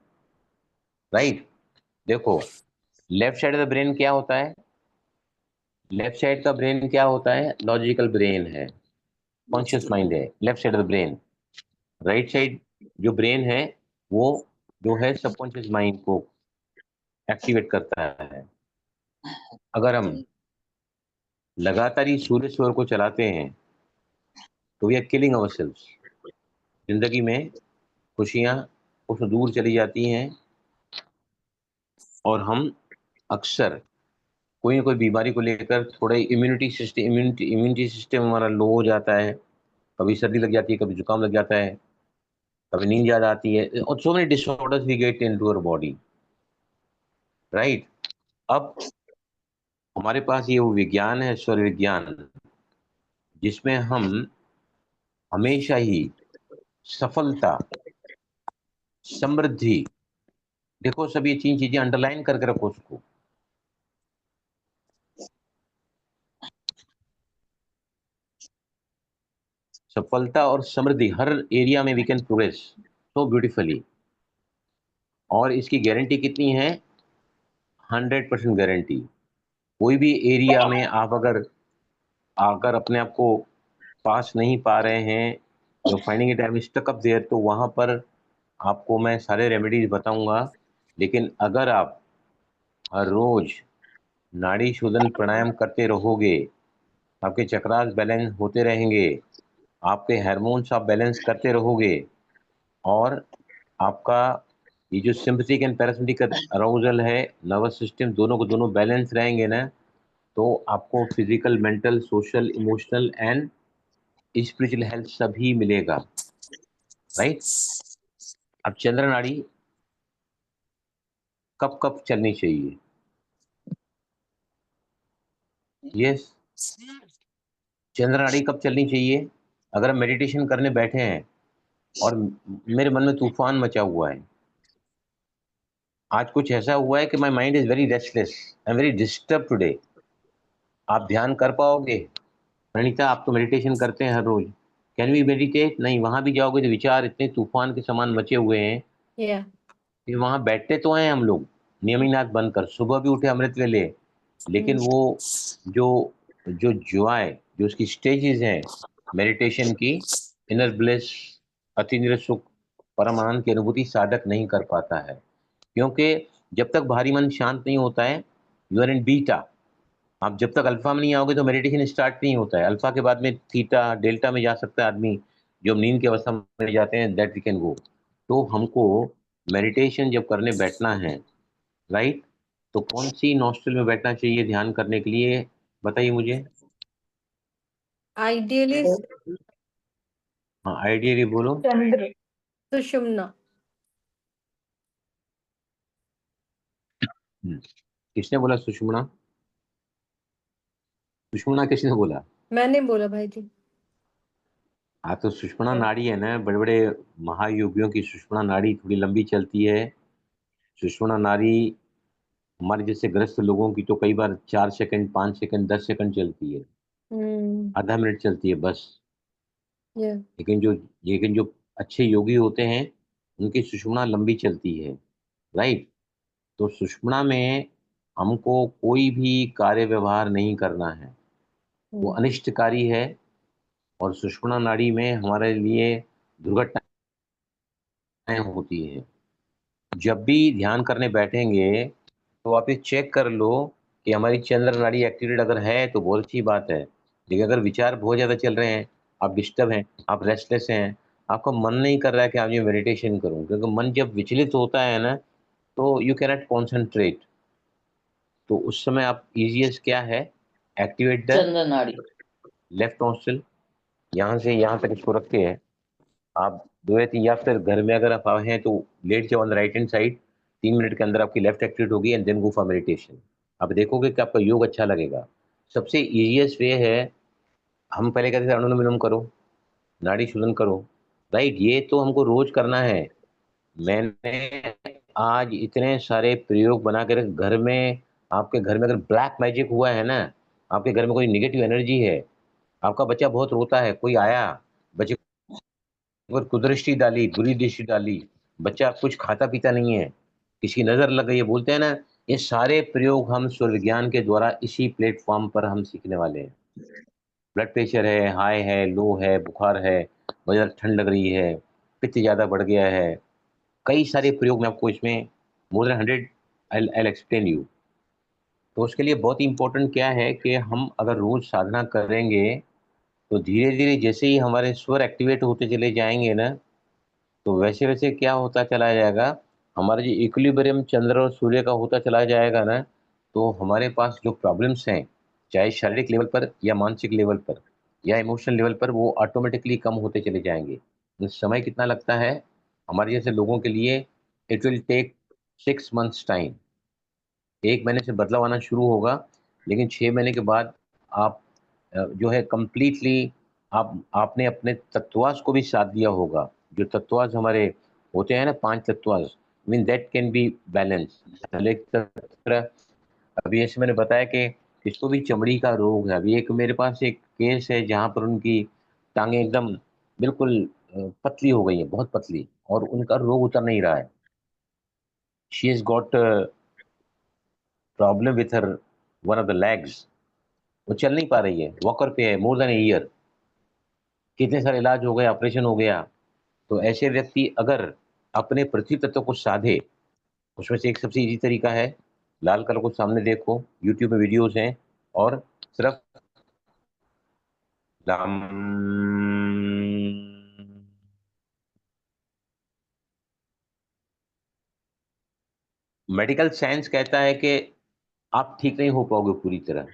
राइट। देखो, left side of the brain क्या होता है? लेफ्ट साइड का ब्रेन क्या होता है? लॉजिकल ब्रेन है, कॉन्शियस माइंड है, left side of the brain. Right side जो ब्रेन है, वो जो है सबकॉन्शियस माइंड को एक्टिवेट करता है। अगर हम लगातार ही सूर्य स्वर को चलाते हैं तो वी आर किलिंग अवरसेल्व्स। जिंदगी में खुशियां उससे दूर चली जाती हैं, और हम अक्सर कोई ना कोई बीमारी को लेकर थोड़े इम्यूनिटी सिस्टम हमारा लो हो जाता है, कभी सर्दी लग जाती है, कभी जुकाम लग जाता है, कभी नींद ज्यादा आती है, और so many disorders we get into our body, right. अब हमारे पास ये वो विज्ञान है, स्वर विज्ञान, जिसमें हम हमेशा ही सफलता, समृद्धि, देखो सब ये तीन चीजें अंडरलाइन करके रखो उसको। सफलता और समृद्धि, हर एरिया में we can progress so beautifully. और इसकी गारंटी कितनी है? 100% गारंटी। कोई भी एरिया में आप अगर अगर अपने आप को पास नहीं पा रहे हैं, जो finding it I am stuck up there, तो वहां पर आपको मैं सारे रेमेडीज बताऊंगा। लेकिन अगर आप हर रोज नाड़ी शोधन प्राणायाम करते रहोगे, आपके चक्रास बैलेंस होते रहेंगे, आपके हार्मोन्स आप बैलेंस करते रहोगे, और आपका ये जो सिंपैथिक एंड पैरासिम्पैथिक अराउजल है, नर्वस सिस्टम, दोनों को दोनों बैलेंस रहेंगे ना, तो आपको physical, mental, social, emotional and spiritual health सभी मिलेगा, राइट। अब चंद्र नाड़ी कब कब चलनी चाहिए? यस, चंद्र नाड़ी कब चलनी चाहिए? अगर हम मेडिटेशन करने बैठे हैं और मेरे मन में तूफान मचा हुआ है, आज कुछ ऐसा हुआ है कि my mind is very restless, I am very disturb today, आप ध्यान कर पाओगे? प्रणीता, आप तो मेडिटेशन करते हैं हर रोज, कैन वी मेडिटेट? नहीं, वहां भी जाओगे तो विचार इतने तूफान के समान मचे हुए हैं। Yeah. कि वहां बैठते तो हैं हम लोग नियमित आंख बंद कर, सुबह भी उठे अमृत वेले, लेकिन वो जो जो जॉय, जो उसकी स्टेजेस हैं मेडिटेशन की, इनर ब्लिस, अतीन्द्रिय सुख, परम आनंद की अनुभूति साधक नहीं कर पाता है। क्योंकि जब तक भारी मन शांत नहीं होता है, यू आर इन बीटा। आप जब तक अल्फा में नहीं आओगे तो मेडिटेशन स्टार्ट नहीं होता है। अल्फा के बाद में थीटा, डेल्टा में जा सकता है आदमी, जो नींद की अवस्था में जाते हैं, दैट वी कैन गो। तो हमको मेडिटेशन जब करने बैठना है, राइट, तो कौन सी नॉस्ट्रल में बैठना चाहिए ध्यान करने के लिए, बताइए मुझे। Ideally, हाँ, आइडियली बोलो। चंद्र। Sushumna. किसने बोला सुषुम्ना? सुषुम्ना किसने बोला? मैंने बोला भाई जी। हाँ, तो सुषुम्ना नाड़ी है ना, बड़े बड़े महायोगियों की सुषुम्ना नाड़ी थोड़ी लंबी चलती है। सुषुम्ना नाड़ी हमारे जैसे ग्रस्त लोगों की तो कई बार 4 सेकंड, 5 सेकंड, 10 सेकंड चलती है, आधा मिनट चलती है बस। Yeah. लेकिन जो अच्छे योगी होते हैं, उनकी सुषुम्ना लंबी चलती है, राइट। तो सुषुम्ना में हमको कोई भी कार्य व्यवहार नहीं करना है, वो अनिष्टकारी है। और सुषुम्ना नाड़ी में हमारे लिए दुर्घटनाएं होती हैं। जब भी ध्यान करने बैठेंगे तो आप ये चेक कर लो कि हमारी चंद्र नाड़ी एक्टिवेटेड अगर है तो बहुत अच्छी बात है। लेकिन अगर विचार बहुत ज़्यादा चल रहे हैं, आप डिस्टर्ब हैं, आप रेस्टलेस हैं, आपका मन नहीं कर रहा है कि आप ये मेडिटेशन करूं, क्योंकि मन जब विचलित होता है ना, तो यू कैनॉट कॉन्सेंट्रेट। तो उस समय आप इजिएस्ट क्या है, एक्टिवेट द चंद्र नाड़ी। लेफ्ट नॉस्ट्रल, यहाँ से यहाँ तक इसको रख के आप 2 या 3, या फिर घर में अगर आप हैं तो लेट जाओ on the right hand side, 3 minute के अंदर आपकी लेफ्ट एक्टिवेट होगी, and then go for meditation. आप देखोगे कि आपका योग अच्छा लगेगा। सबसे इजीएस्ट वे है, हम पहले कहते थे अनुलोम विलोम करो, नाड़ी शोधन करो, राइट, ये तो हमको रोज करना है। मैंने आज इतने सारे प्रयोग बना कर घर में, आपके घर में अगर ब्लैक मैजिक हुआ है ना, आपके घर में कोई निगेटिव एनर्जी है, आपका बच्चा बहुत रोता है, कोई आया, बच्चे पर कुदृष्टि डाली, बुरी दृष्टि डाली, बच्चा कुछ खाता पीता नहीं है, किसी की नजर लग गई है, बोलते हैं ना, ये सारे प्रयोग हम सूर्य विज्ञान के द्वारा इसी प्लेटफॉर्म पर हम सीखने वाले हैं। ब्लड प्रेशर है, हाई है, लो है, बुखार है, बहुत ज़्यादा ठंड लग रही है, पित्त ज़्यादा बढ़ गया है, कई सारे प्रयोग मैं आपको इसमें more than 100 I explain you. तो उसके लिए बहुत इंपॉर्टेंट क्या है कि हम अगर रोज साधना करेंगे, तो धीरे धीरे जैसे ही हमारे स्वर एक्टिवेट होते चले जाएंगे ना, तो वैसे वैसे क्या होता चला जाएगा, हमारा जो इक्विलिब्रियम चंद्र और सूर्य का होता चला जाएगा ना, तो हमारे पास जो प्रॉब्लम्स हैं, चाहे शारीरिक लेवल पर या मानसिक लेवल पर, या इमोशनल लेवल पर वो ऑटोमेटिकली कम होते चले जाएंगे। तो समय कितना लगता है हमारे जैसे लोगों के लिए? It will take 6 months time. 1 महीने से बदलाव आना शुरू होगा, लेकिन 6 महीने के बाद आप जो है कंप्लीटली आपने अपने तत्वास को भी साथ दिया होगा। जो तत्वास हमारे होते हैं ना, 5 तत्वास, mean that can be balance. अभी जैसे मैंने बताया कि किसको भी चमड़ी का रोग है। अभी एक मेरे पास एक केस है जहाँ पर उनकी टांगें एकदम बिल्कुल पतली हो गई हैं, बहुत पतली, और उनका रोग उतर नहीं रहा है। She has got problem with her one of the legs. वो चल नहीं पा रही है, वॉकर पे है मोर देन ए ईयर। कितने सारे इलाज हो गए, ऑपरेशन हो गया। तो ऐसे व्यक्ति अगर अपने पृथ्वी तत्व को साधे, उसमें से एक सबसे इजी तरीका है, लाल कलर को सामने देखो, यूट्यूब में वीडियोस हैं, और सिर्फ लम। मेडिकल साइंस कहता है कि आप ठीक नहीं हो पाओगे पूरी तरह।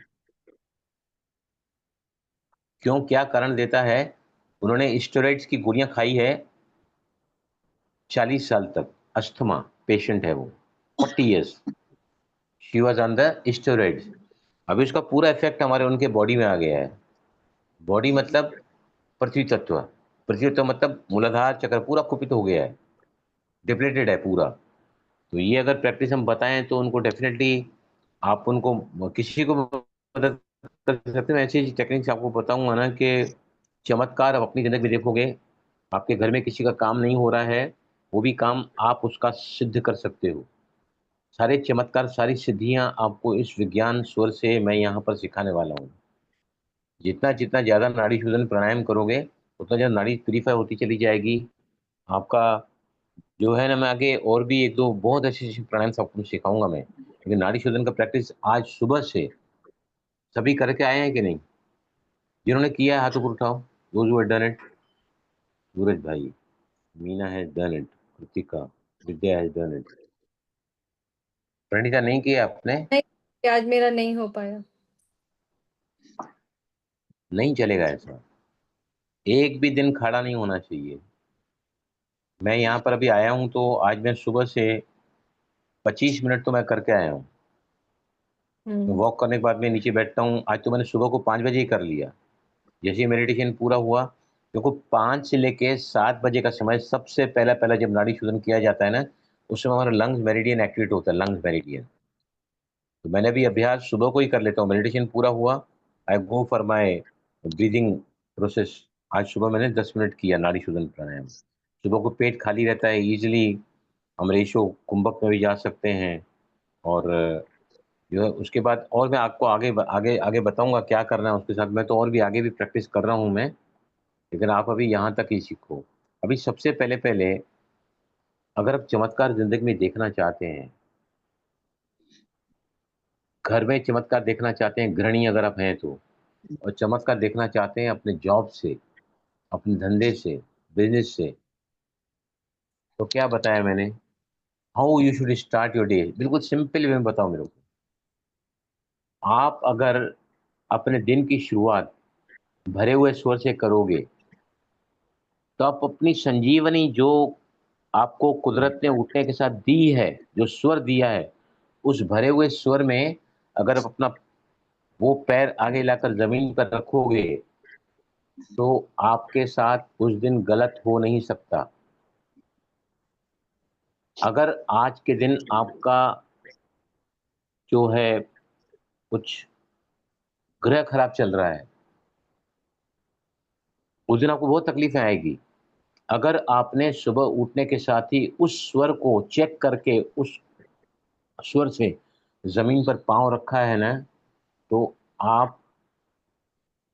क्यों, क्या कारण देता है? उन्होंने स्टेरॉइड्स की गोलियां खाई है 40 साल तक। अस्थमा पेशेंट है वो, 40 years she was on the steroids. अभी उसका पूरा इफेक्ट हमारे उनके बॉडी में आ गया है। बॉडी मतलब पृथ्वी तत्व, पृथ्वी तत्व मतलब मूलाधार चक्र पूरा कुपित हो गया है, डिप्लेटेड है पूरा। तो ये अगर प्रैक्टिस हम बताएं तो उनको डेफिनेटली, आप उनको किसी को मदद कर सकते हैं। ऐसी टेक्निक्स आपको बताऊंगा ना कि चमत्कार आप अपनी जिंदगी में देखोगे। आपके घर में किसी का काम नहीं हो रहा है, वो भी काम आप उसका सिद्ध कर सकते हो। सारे चमत्कार, सारी सिद्धियां आपको इस विज्ञान स्वर से मैं यहाँ पर सिखाने वाला हूँ। जितना जितना ज़्यादा नाड़ी शोधन प्राणायाम करोगे, उतना ज़्यादा नाड़ी प्यूरीफाई होती चली जाएगी। आपका जो है ना, मैं आगे और भी एक दो बहुत अच्छे अच्छे प्राणायाम आपको सिखाऊंगा मैं, लेकिन नाड़ी शोधन का प्रैक्टिस आज सुबह से सभी करके आए हैं कि नहीं? जिन्होंने किया है हाथ ऊपर उठाओ। Those who have done it. Suraj भाई, Meena has done it, Kritika, Vidya has done it. Praneeta नहीं किया आपने? नहीं, आज मेरा नहीं हो पाया। नहीं चलेगा ऐसा, एक भी दिन खड़ा नहीं होना चाहिए। मैं यहाँ पर अभी आया हूँ तो आज मैं सुबह से 25 मिनट तो मैं करके आया हूँ। मैं वॉक करने के बाद मैं नीचे बैठता हूँ। आज तो मैंने सुबह को 5 बजे ही कर लिया, जैसे ही मेडिटेशन पूरा हुआ। क्योंकि 5 से लेके 7 बजे का समय सबसे पहला पहला जब नाड़ी शोधन किया जाता है ना, उस समय हमारा लंग्स मेरिडियन एक्टिवेट होता है, लंग्स मेरिडियन। तो मैंने भी अभ्यास सुबह को ही कर लेता हूँ। मेडिटेशन पूरा हुआ, I go for my breathing process. आज सुबह मैंने 10 मिनट किया नाड़ी शोधन प्राणायाम। सुबह को पेट खाली रहता है, इजिली हम रेशो कुंभक में भी जा सकते हैं। और जो है उसके बाद और मैं आपको आगे आगे आगे बताऊंगा क्या करना है उसके साथ। मैं तो और भी आगे भी प्रैक्टिस कर रहा हूँ मैं, लेकिन आप अभी यहाँ तक ही सीखो। अभी सबसे पहले पहले अगर आप चमत्कार जिंदगी में देखना चाहते हैं, घर में चमत्कार देखना चाहते हैं, गृहिणी अगर आप हैं तो, और चमत्कार देखना चाहते हैं अपने जॉब से, अपने धंधे से, बिजनेस से, तो क्या बताया मैंने? How you should start your day, बिल्कुल सिंपल वे में बताओ मेरे को। आप अगर अपने दिन की शुरुआत भरे हुए स्वर से करोगे, तो आप अपनी संजीवनी जो आपको कुदरत ने उठने के साथ दी है, जो स्वर दिया है, उस भरे हुए स्वर में अगर आप अपना वो पैर आगे लाकर जमीन पर रखोगे, तो आपके साथ उस दिन गलत हो नहीं सकता। अगर आज के दिन आपका जो है कुछ ग्रह खराब चल रहा है, उस दिन आपको बहुत तकलीफें आएगी। अगर आपने सुबह उठने के साथ ही उस स्वर को चेक करके उस स्वर से जमीन पर पांव रखा है ना, तो आप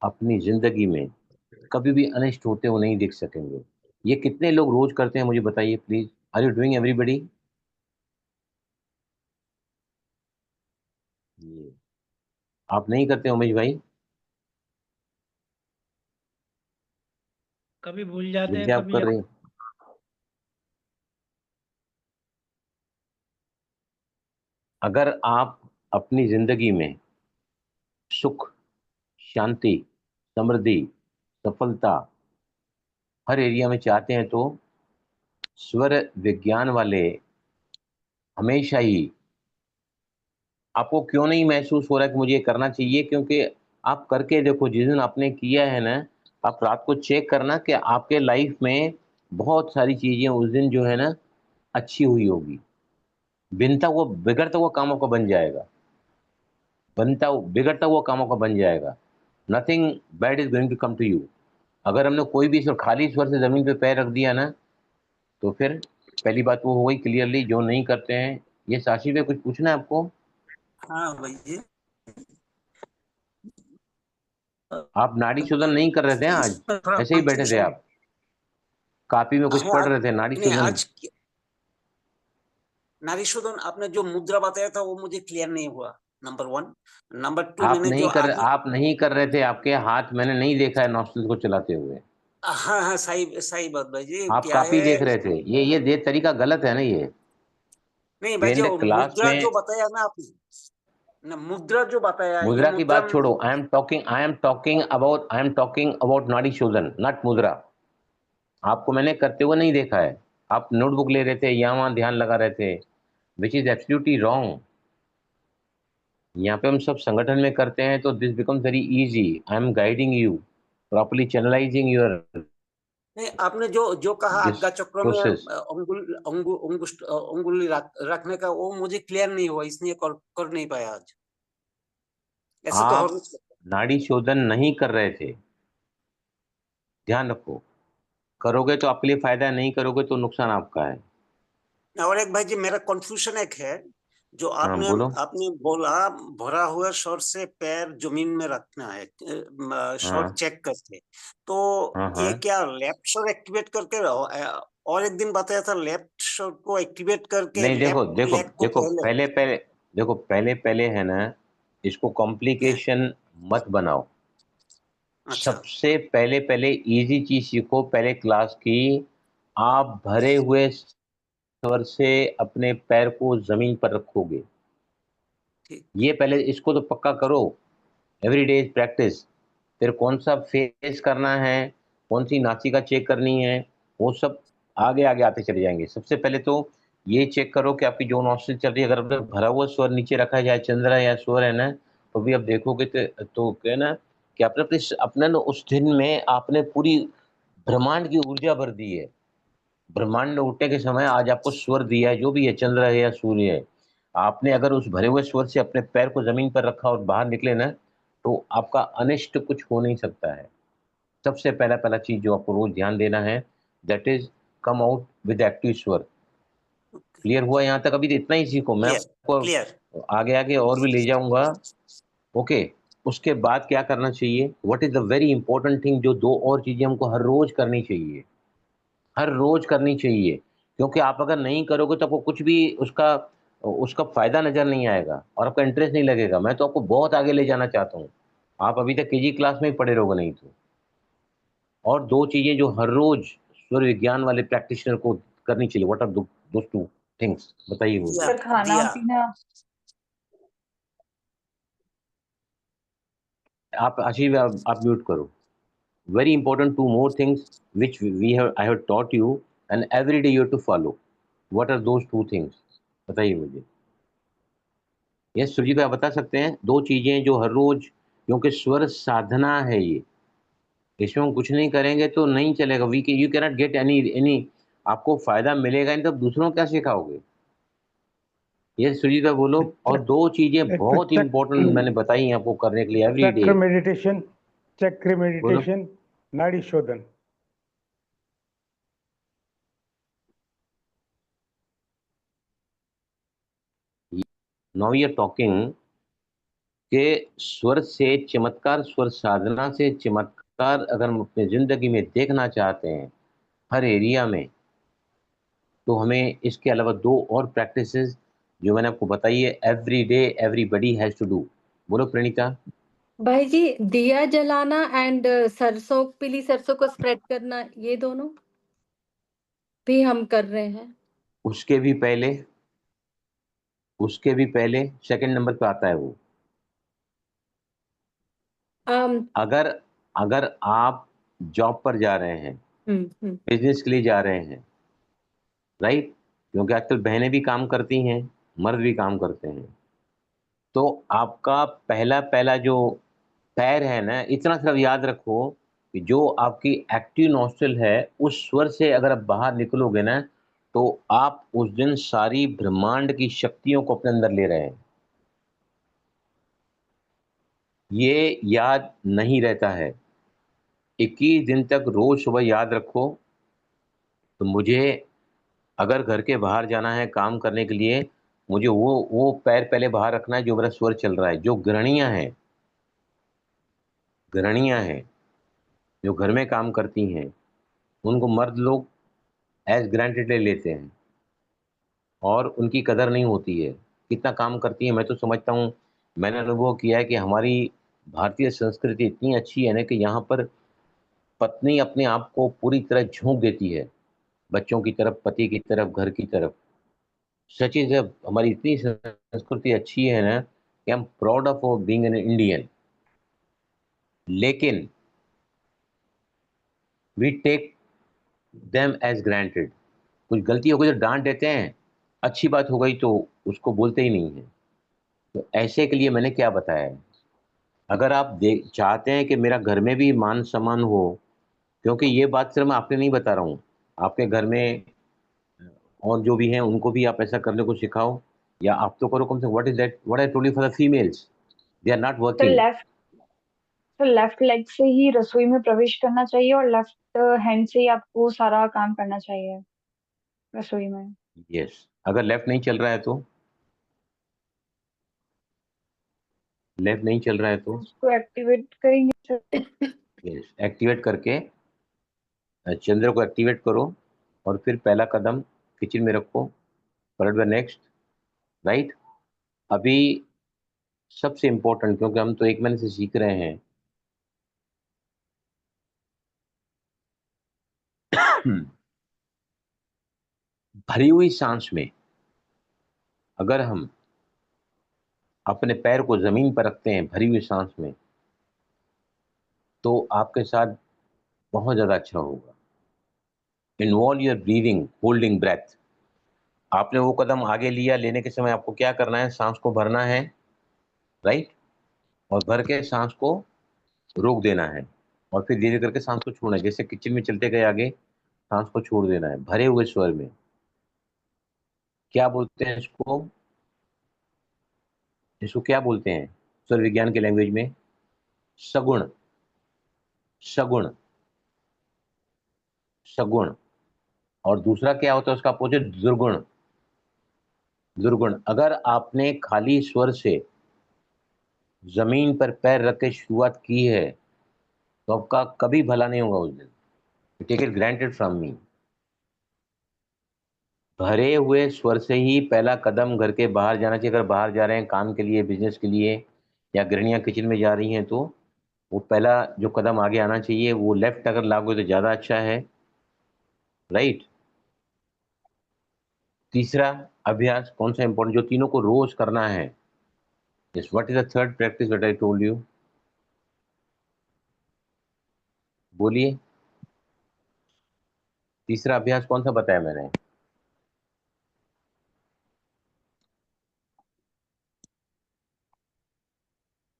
अपनी जिंदगी में कभी भी अनिष्ट होते हुए नहीं देख सकेंगे। ये कितने लोग रोज करते हैं मुझे बताइए please. Are you doing everybody? ये आप नहीं करते उमेश भाई? कभी भूल जाते हैं, विद्या आप कभी कर रही हैं? अगर आप अपनी जिंदगी में सुख, शांति, समृद्धि सफलता हर एरिया में चाहते हैं तो स्वर विज्ञान वाले हमेशा ही, आपको क्यों नहीं महसूस हो रहा है कि मुझे ये करना चाहिए, क्योंकि आप करके देखो, जिस दिन आपने किया है ना, आप रात को चेक करना कि आपके लाइफ में बहुत सारी चीजें उस दिन जो है ना अच्छी हुई होगी। बिगड़ता हुआ कामों का बन जाएगा, बिगड़ता हुआ कामों का बन जाएगा। Nothing bad is going to come to you. अगर हमने कोई भी स्वर, खाली स्वर से जमीन पे पैर रख दिया ना, तो फिर पहली बात वो हो गई क्लियरली, जो नहीं करते हैं। ये साक्षी पे कुछ पूछना है आपको? हाँ भैया, आप नाड़ी शोधन नहीं कर रहे थे आज? इसमें थोड़ा ऐसे ही बैठे थे कंफ्यूजन। आप, कॉपी में कुछ हाँ, पढ़ रहे थे? नाड़ी नहीं शोधन? आज नारी शोधन आपने जो मुद्रा बताया था वो मुझे क्लियर नहीं हुआ, नंबर 1। नंबर 2 मैंने जो आपने, आप नहीं कर रहे थे, आपके हाथ मैंने नहीं देखा है नॉस्ट्रिल को चलाते हुए। हाँ हाँ, सही सही बात भाई जी। आप क्या कॉपी है, देख रहे थे। ये तरीका गलत है ना ये। नहीं भाई जी, इन द वो क्लास मुद्रा जो में बताया ना आपने, ना मुद्रा जो बताया, ये मुद्रा की मुद्रा बात छोड़ो। आई एम टॉकिंग अबाउट नाड़ी शोधन, नॉट मुद्रा। आपको मैंने करते हुए नहीं देखा है। आप नोटबुक ले रहे थे, यहाँ वहां ध्यान लगा रहे थे, विच इज एब्सोल्युटली रॉन्ग। यहाँ पे हम सब संगठन में करते हैं तो this becomes very easy. I am guiding you, properly channelising your नहीं, आपने जो जो कहा दिस आज्ञा चक्र में प्रोसेस। अंगुली रखने का, वो मुझे क्लियर नहीं हुआ, इसलिए कर नहीं पाया आज। ऐसे तो आप हर, नाड़ी शोधन नहीं कर रहे थे, ध्यान रखो। करोगे तो आपके लिए फायदा है, नहीं करोगे तो नुकसान आपका है। और एक भाई जी मेरा कंफ्यूजन एक है, जो हाँ आपने बोलो। आपने बोला भरा हुआ शॉर्ट से पैर जमीन में रखना है, शॉर्ट हाँ चेक करके, तो हाँ ये हाँ। क्या लेफ्ट शॉर्ट एक्टिवेट करके और एक दिन बताया था लेफ्ट शॉर्ट को एक्टिवेट करके नहीं, देखो लेफ्ट देखो लेग को देखो, पहले। पहले पहले देखो, पहले पहले है ना, इसको कॉम्प्लिकेशन मत बनाओ। अच्छा, सबसे पहले पहले इजी चीज सीखो पहले क्लास की। आप भरे हुए स्वर से अपने पैर को जमीन पर रखोगे। ठीक। ये पहले इसको तो पक्का करो। Every day practice. फिर कौन सा फेस करना है, कौन सी नासिका चेक करनी है, वो सब आगे आगे आते चले जाएंगे। सबसे पहले तो ये चेक करो कि आपकी जो नॉस्ट्रिल चल रही है, अगर आपने भरा हुआ स्वर नीचे रखा है, चाहे चंद्रा या स्वर है ना, तो भी आप देखोगे तो क्या ना, कि आपने अपने ना उस दिन में आपने पूरी ब्रह्मांड की ऊर्जा भर दी है। ब्रह्मांड में उठने के समय आज आपको स्वर दिया है, जो भी है, चंद्र है या सूर्य है। आपने अगर उस भरे हुए स्वर से अपने पैर को जमीन पर रखा और बाहर निकले ना, तो आपका अनिष्ट कुछ हो नहीं सकता है। सबसे पहला पहला चीज जो आपको रोज ध्यान देना है, that is come out with active स्वर। क्लियर हुआ यहाँ तक? अभी तो इतना ही सीखो, मैं क्लियर क्लियर। आपको आगे आगे और भी ले जाऊंगा। ओके। उसके बाद क्या करना चाहिए, what is the very important thing, जो दो और चीजें हमको हर रोज करनी चाहिए, हर रोज करनी चाहिए। क्योंकि आप अगर नहीं करोगे तो आपको कुछ भी उसका उसका फायदा नजर नहीं आएगा और आपका इंटरेस्ट नहीं लगेगा। मैं तो आपको बहुत आगे ले जाना चाहता हूँ। आप अभी तक केजी क्लास में ही पढ़े रहोगे नहीं तो। और दो चीजें जो हर रोज स्वर विज्ञान वाले प्रैक्टिशनर को करनी चाहिए, what are those two things, बताइए मुझे। दिया सर खाना दिया। पीना। आप आशीष, आप म्यूट करो। Very important, two more things which I have taught you, and every day you have to follow. What are those two things? बताइए मुझे। यस सुरजीत भाई, आप बता सकते हैं दो चीजें जो हर रोज, क्योंकि स्वर साधना है ये, इसमें हम कुछ नहीं करेंगे तो नहीं चलेगा। We you cannot get any आपको फायदा मिलेगा नहीं तो दूसरों को क्या सिखाओगे? यस सुरजीत भाई बोलो। और चक, दो चीजें एक तो बहुत इंपॉर्टेंट मैंने बताई हैं आपको करने के लिए एवरी डे। चक्र बोलो। मेडिटेशन, नाड़ी शोधन। नाउ वी आर टॉकिंग के स्वर से चमत्कार, स्वर साधना से चमत्कार अगर हम अपनी जिंदगी में देखना चाहते हैं हर एरिया में, तो हमें इसके अलावा दो और प्रैक्टिसेस जो मैंने आपको बताई है, every day everybody has to do. बोलो प्रणीता। भाई जी, दिया जलाना एंड सरसों, पीली सरसों को स्प्रेड करना, ये दोनों भी हम कर रहे हैं। उसके भी पहले, सेकंड नंबर पे आता है वो। um, अगर अगर आप जॉब पर जा रहे हैं, हम्म। बिजनेस के लिए जा रहे हैं, राइट, क्योंकि आजकल बहनें भी काम करती हैं, मर्द भी काम करते हैं। तो आपका पहला पहला जो पैर है ना, इतना सिर्फ याद रखो कि जो आपकी एक्टिव नॉस्ट्रल है, उस स्वर से अगर आप बाहर निकलोगे ना, तो आप उस दिन सारी ब्रह्मांड की शक्तियों को अपने अंदर ले रहे हैं। ये याद नहीं रहता है। 21 दिन तक रोज सुबह याद रखो। तो मुझे अगर घर के बाहर जाना है काम करने के लिए, मुझे वो पैर पहले बाहर रखना है जो मेरा स्वर चल रहा है। जो गृहणियां हैं, गृहणियां हैं जो घर में काम करती हैं, उनको मर्द लोग एज ग्रांटेड ले लेते हैं और उनकी कदर नहीं होती है। कितना काम करती है, मैं तो समझता हूँ, मैंने अनुभव किया है कि हमारी भारतीय संस्कृति इतनी अच्छी है ना कि यहाँ पर पत्नी अपने आप को पूरी तरह झोंक देती है, बच्चों की तरफ, पति की तरफ, घर की तरफ। सच इज, हमारी इतनी संस्कृति अच्छी है ना कि हम proud of being an Indian. लेकिन we take them as granted. कुछ गलती हो गई तो डांट देते हैं, अच्छी बात हो गई तो उसको बोलते ही नहीं है। तो ऐसे के लिए मैंने क्या बताया है, अगर आप चाहते हैं कि मेरा घर में भी मान सम्मान हो, क्योंकि ये बात सिर्फ मैं आपने नहीं बता रहा हूँ, आपके घर में और जो भी हैं उनको भी आप ऐसा करने को सिखाओ, या आप तो करो कम से कम। What is that, what I told you for the females, they are not तो वर्किंग। लेफ्ट लेग से ही रसोई में प्रवेश करना चाहिए और लेफ्ट हैंड से ही आपको सारा काम करना चाहिए रसोई में। यस, अगर लेफ्ट नहीं चल रहा है तो, लेफ्ट नहीं चल रहा है तो उसको एक्टिवेट करेंगे। यस, एक्टिवेट करके चंद्र को एक्टिवेट करो, और फिर पहला कदम किचन में रखो, फॉलोड बाय नेक्स्ट, राइट। अभी सबसे इंपॉर्टेंट, क्योंकि हम तो 1 महीने से सीख रहे हैं, भरी हुई सांस में अगर हम अपने पैर को जमीन पर रखते हैं भरी हुई सांस में, तो आपके साथ बहुत ज्यादा अच्छा होगा। Involve your breathing, holding breath. आपने वो कदम आगे लिया, लेने के समय आपको क्या करना है, सांस को भरना है, राइट, और भर के सांस को रोक देना है, और फिर धीरे करके सांस को छोड़ना है। जैसे किचन में चलते गए आगे, सांस को छोड़ देना है भरे हुए स्वर में। क्या बोलते हैं इसको, इसको क्या बोलते हैं स्वर विज्ञान के लैंग्वेज में? सगुण, सगुण, सगुण। और दूसरा क्या होता है उसका अपोजिट, दुर्गुण, दुर्गुण। अगर आपने खाली स्वर से जमीन पर पैर रख के शुरुआत की है, तो आपका कभी भला नहीं होगा उस दिन। Take it granted from me. भरे हुए स्वर से ही पहला कदम घर के बाहर जाना चाहिए। अगर बाहर जा रहे हैं काम के लिए, बिजनेस के लिए, या गृहणियां किचन में जा रही हैं, तो वो पहला जो कदम आगे आना चाहिए वो लेफ्ट अगर लागू तो ज़्यादा अच्छा है, राइट। तीसरा अभ्यास कौन सा इंपॉर्टेंट, जो तीनों को रोज करना है? Yes, what is the third practice that I told you? बोलिए, तीसरा अभ्यास कौन सा बताया मैंने?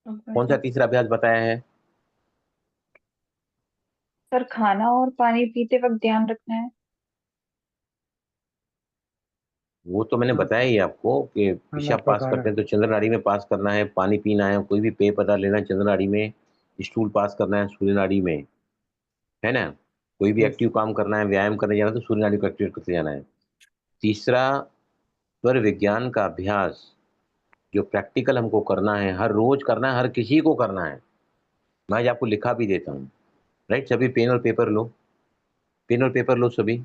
कौन सा तीसरा अभ्यास बताया है? सर खाना और पानी पीते वक्त ध्यान रखना है। वो तो मैंने बताया ही आपको कि खाना पेशाब पास पकाना। करते हैं तो चंद्र नाड़ी में पास करना है, पानी पीना है, कोई भी पेय पदार्थ लेना है चंद्र नाड़ी में, स्टूल पास करना है सूर्य नाड़ी में, है ना। कोई भी यस। एक्टिव काम करना है, व्यायाम करने जाना है, तो सूर्य नाड़ी को एक्टिवेट करते जाना है। तीसरा, स्वर विज्ञान का अभ्यास जो प्रैक्टिकल हमको करना है, हर रोज करना है, हर किसी को करना है। मैं आज आपको लिखा भी देता हूँ, राइट। सभी पेन और पेपर लो, पेन और पेपर लो सभी।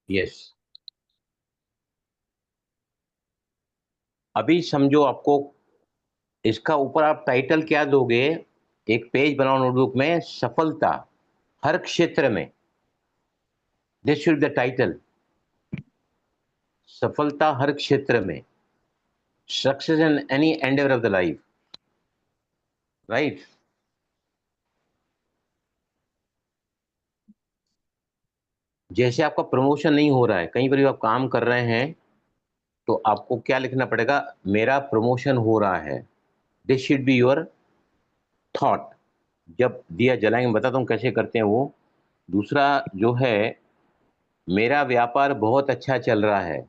यस। अभी समझो आपको इसका ऊपर आप टाइटल क्या दोगे, एक पेज बनाओ नोटबुक में, सफलता हर क्षेत्र में। दिस शुड द टाइटल, सफलता हर क्षेत्र में, success in any Endeavour of the life, right. जैसे आपका प्रमोशन नहीं हो रहा है, कहीं पर भी आप काम कर रहे हैं, तो आपको क्या लिखना पड़ेगा, मेरा प्रमोशन हो रहा है। This should be your thought. जब दिया जलाएंगे, बताता हूँ कैसे करते हैं वो। दूसरा जो है, मेरा व्यापार बहुत अच्छा चल रहा है।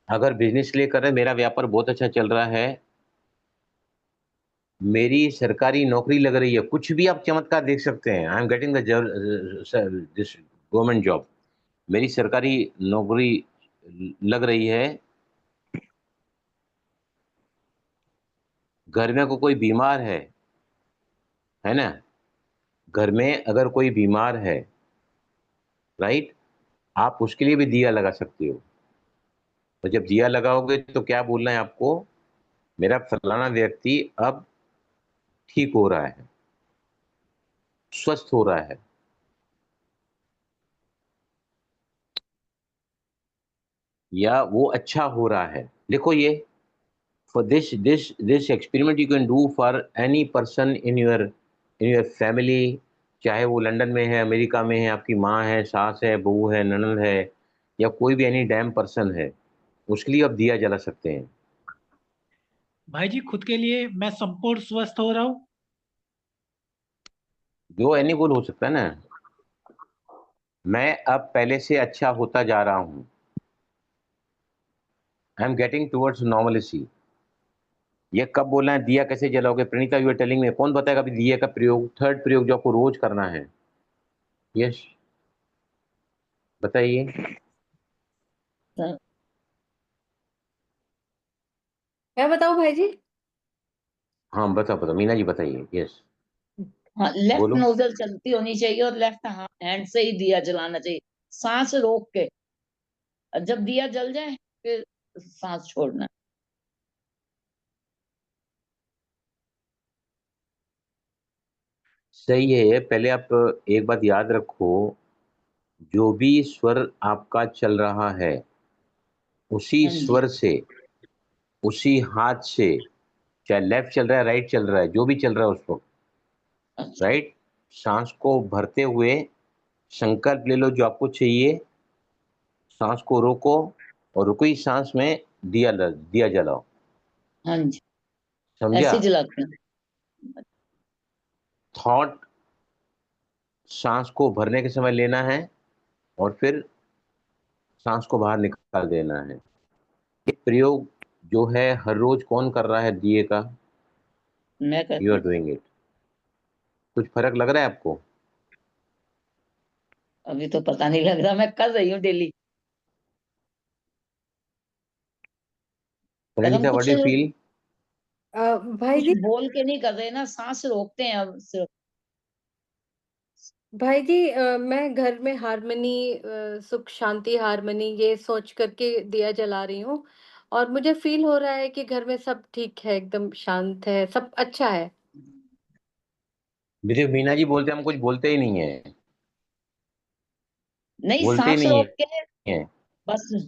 अगर बिजनेस के लिए कर रहे हैं, मेरा व्यापार बहुत अच्छा चल रहा है, मेरी सरकारी नौकरी लग रही है, कुछ भी आप चमत्कार देख सकते हैं। I am getting this government job, मेरी सरकारी नौकरी लग रही है। घर में कोई बीमार है ना, घर में अगर कोई बीमार है, राइट, आप उसके लिए भी दिया लगा सकते हो। तो जब दिया लगाओगे तो क्या बोलना है आपको, मेरा फलाना व्यक्ति अब ठीक हो रहा है, स्वस्थ हो रहा है। या वो अच्छा हो रहा है, लिखो ये। For this experiment you can do for any person in your family, चाहे वो लंदन में है, अमेरिका में है, आपकी माँ है, सास है, बहू है, ननद है, या कोई भी एनी डैम पर्सन है, उसके लिए आप दिया जला सकते हैं। भाई जी खुद के लिए मैं संपूर्ण स्वस्थ हो रहा हूँ। जो एनी गोल हो सकता है ना, मैं अब पहले से अच्छा होता जा रहा हूं, आई एम गेटिंग टुवर्ड्स नॉर्मलिसी। ये कब बोलना है, दिया कैसे जलाओगे, प्रणीता यू आर टेलिंग में, कौन बताएगा अभी दिए का प्रयोग, थर्ड प्रयोग जो आपको रोज करना है। यस, बताइए। मैं बताऊं भाई जी? हाँ बताओ बताओ, मीना जी बताइए। यस, हाँ, लेफ्ट बोलो। नोजल चलती होनी चाहिए और लेफ्ट हैंड से ही दिया जलाना चाहिए, सांस रोक के। और जब दिया जल जाए फिर सांस छोड़ना। सही है। पहले आप एक बात याद रखो, जो भी स्वर आपका चल रहा है, उसी हाँ जी। स्वर से, उसी हाथ से, चाहे लेफ्ट चल रहा है, राइट चल रहा है, जो भी चल रहा है उसको, अच्छा। राइट, सांस को भरते हुए संकल्प ले लो जो आपको चाहिए, सांस को रोको, और रुकी सांस में दिया जलाओ। हाँ जी, समझा। ऐसे ही जलाते हैं। थॉट सांस को भरने के समय लेना है, और फिर सांस को बाहर निकाल देना है। ये प्रयोग जो है हर रोज कौन कर रहा है दिए का, मैं यू करती आर हूँ। Doing it. कुछ फर्क लग रहा है आपको? अभी तो पता नहीं लग रहा, मैं कर रही हूँ डेली। पर हम प्रणीता, व्हाट कुछ डू यू फील? भाई कुछ जी, बोल के नहीं कर रहे ना, सांस रोकते हैं अब सिर्फ। भाई जी, मैं घर में हारमनी, सुख शांति हारमनी, ये सोच करके दिया जला रही हूँ। और मुझे फील हो रहा है कि घर में सब ठीक है, एकदम शांत है, सब अच्छा है। मुझे मीना जी बोलते, हम कुछ बोलते ही नहीं है, नहीं, बोलते ही सांस नहीं रोक के है। बस,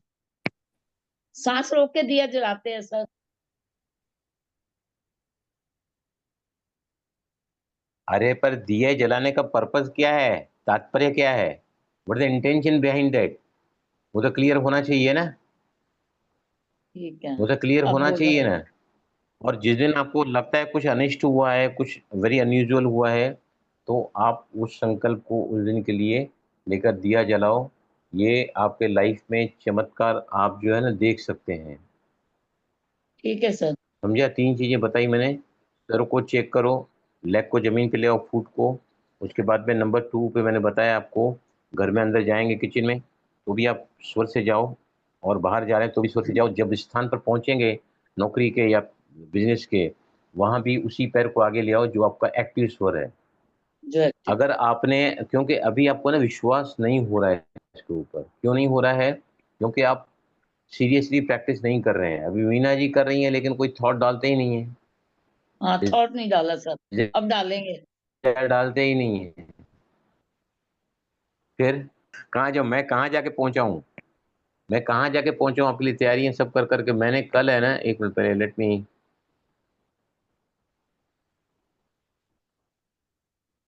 सांस रोक के दिया जलाते हैं सर। अरे पर दिए जलाने का पर्पस क्या है, तात्पर्य क्या है, what the intention behind that, वो तो क्लियर होना चाहिए ना, ठीक है, वो तो क्लियर अब होना हो चाहिए जाएगा। ना। और जिस दिन आपको लगता है कुछ अनिष्ट हुआ है, कुछ वेरी अनयूजुअल हुआ है, तो आप उस संकल्प को उस दिन के लिए लेकर दिया जलाओ। ये आपके लाइफ में चमत्कार आप जो है ना देख सकते हैं। ठीक है सर। समझा, तीन चीजें बताई मैंने। सर को चेक करो, लेग को जमीन पे ले आओ, फुट को। उसके बाद में नंबर 2 पे मैंने बताया आपको, घर में अंदर जाएंगे किचन में तो भी आप स्वर से जाओ, और बाहर जा रहे हैं तो भी स्वर से जाओ। जब स्थान पर पहुंचेंगे नौकरी के या बिजनेस के, वहां भी उसी पैर को आगे ले आओ जो आपका एक्टिव स्वर है। जो एक्टिव अगर आपने, क्योंकि अभी आपको ना विश्वास नहीं हो रहा है इसके ऊपर, क्यों नहीं हो रहा है? क्योंकि आप सीरियसली प्रैक्टिस नहीं कर रहे हैं। अभी मीना जी कर रही हैं लेकिन कोई थॉट डालते ही नहीं है, हाँ, थॉट नहीं डाला सर, अब डालेंगे। डालते ही नहीं है। फिर कहाँ जाऊँ मैं, कहाँ जाके पहुंचा हूँ मैं, कहाँ जाके पहुंचा हूँ आपके लिए तैयारियां सब कर करके। मैंने कल है ना, एक मिनट पहले लेट मी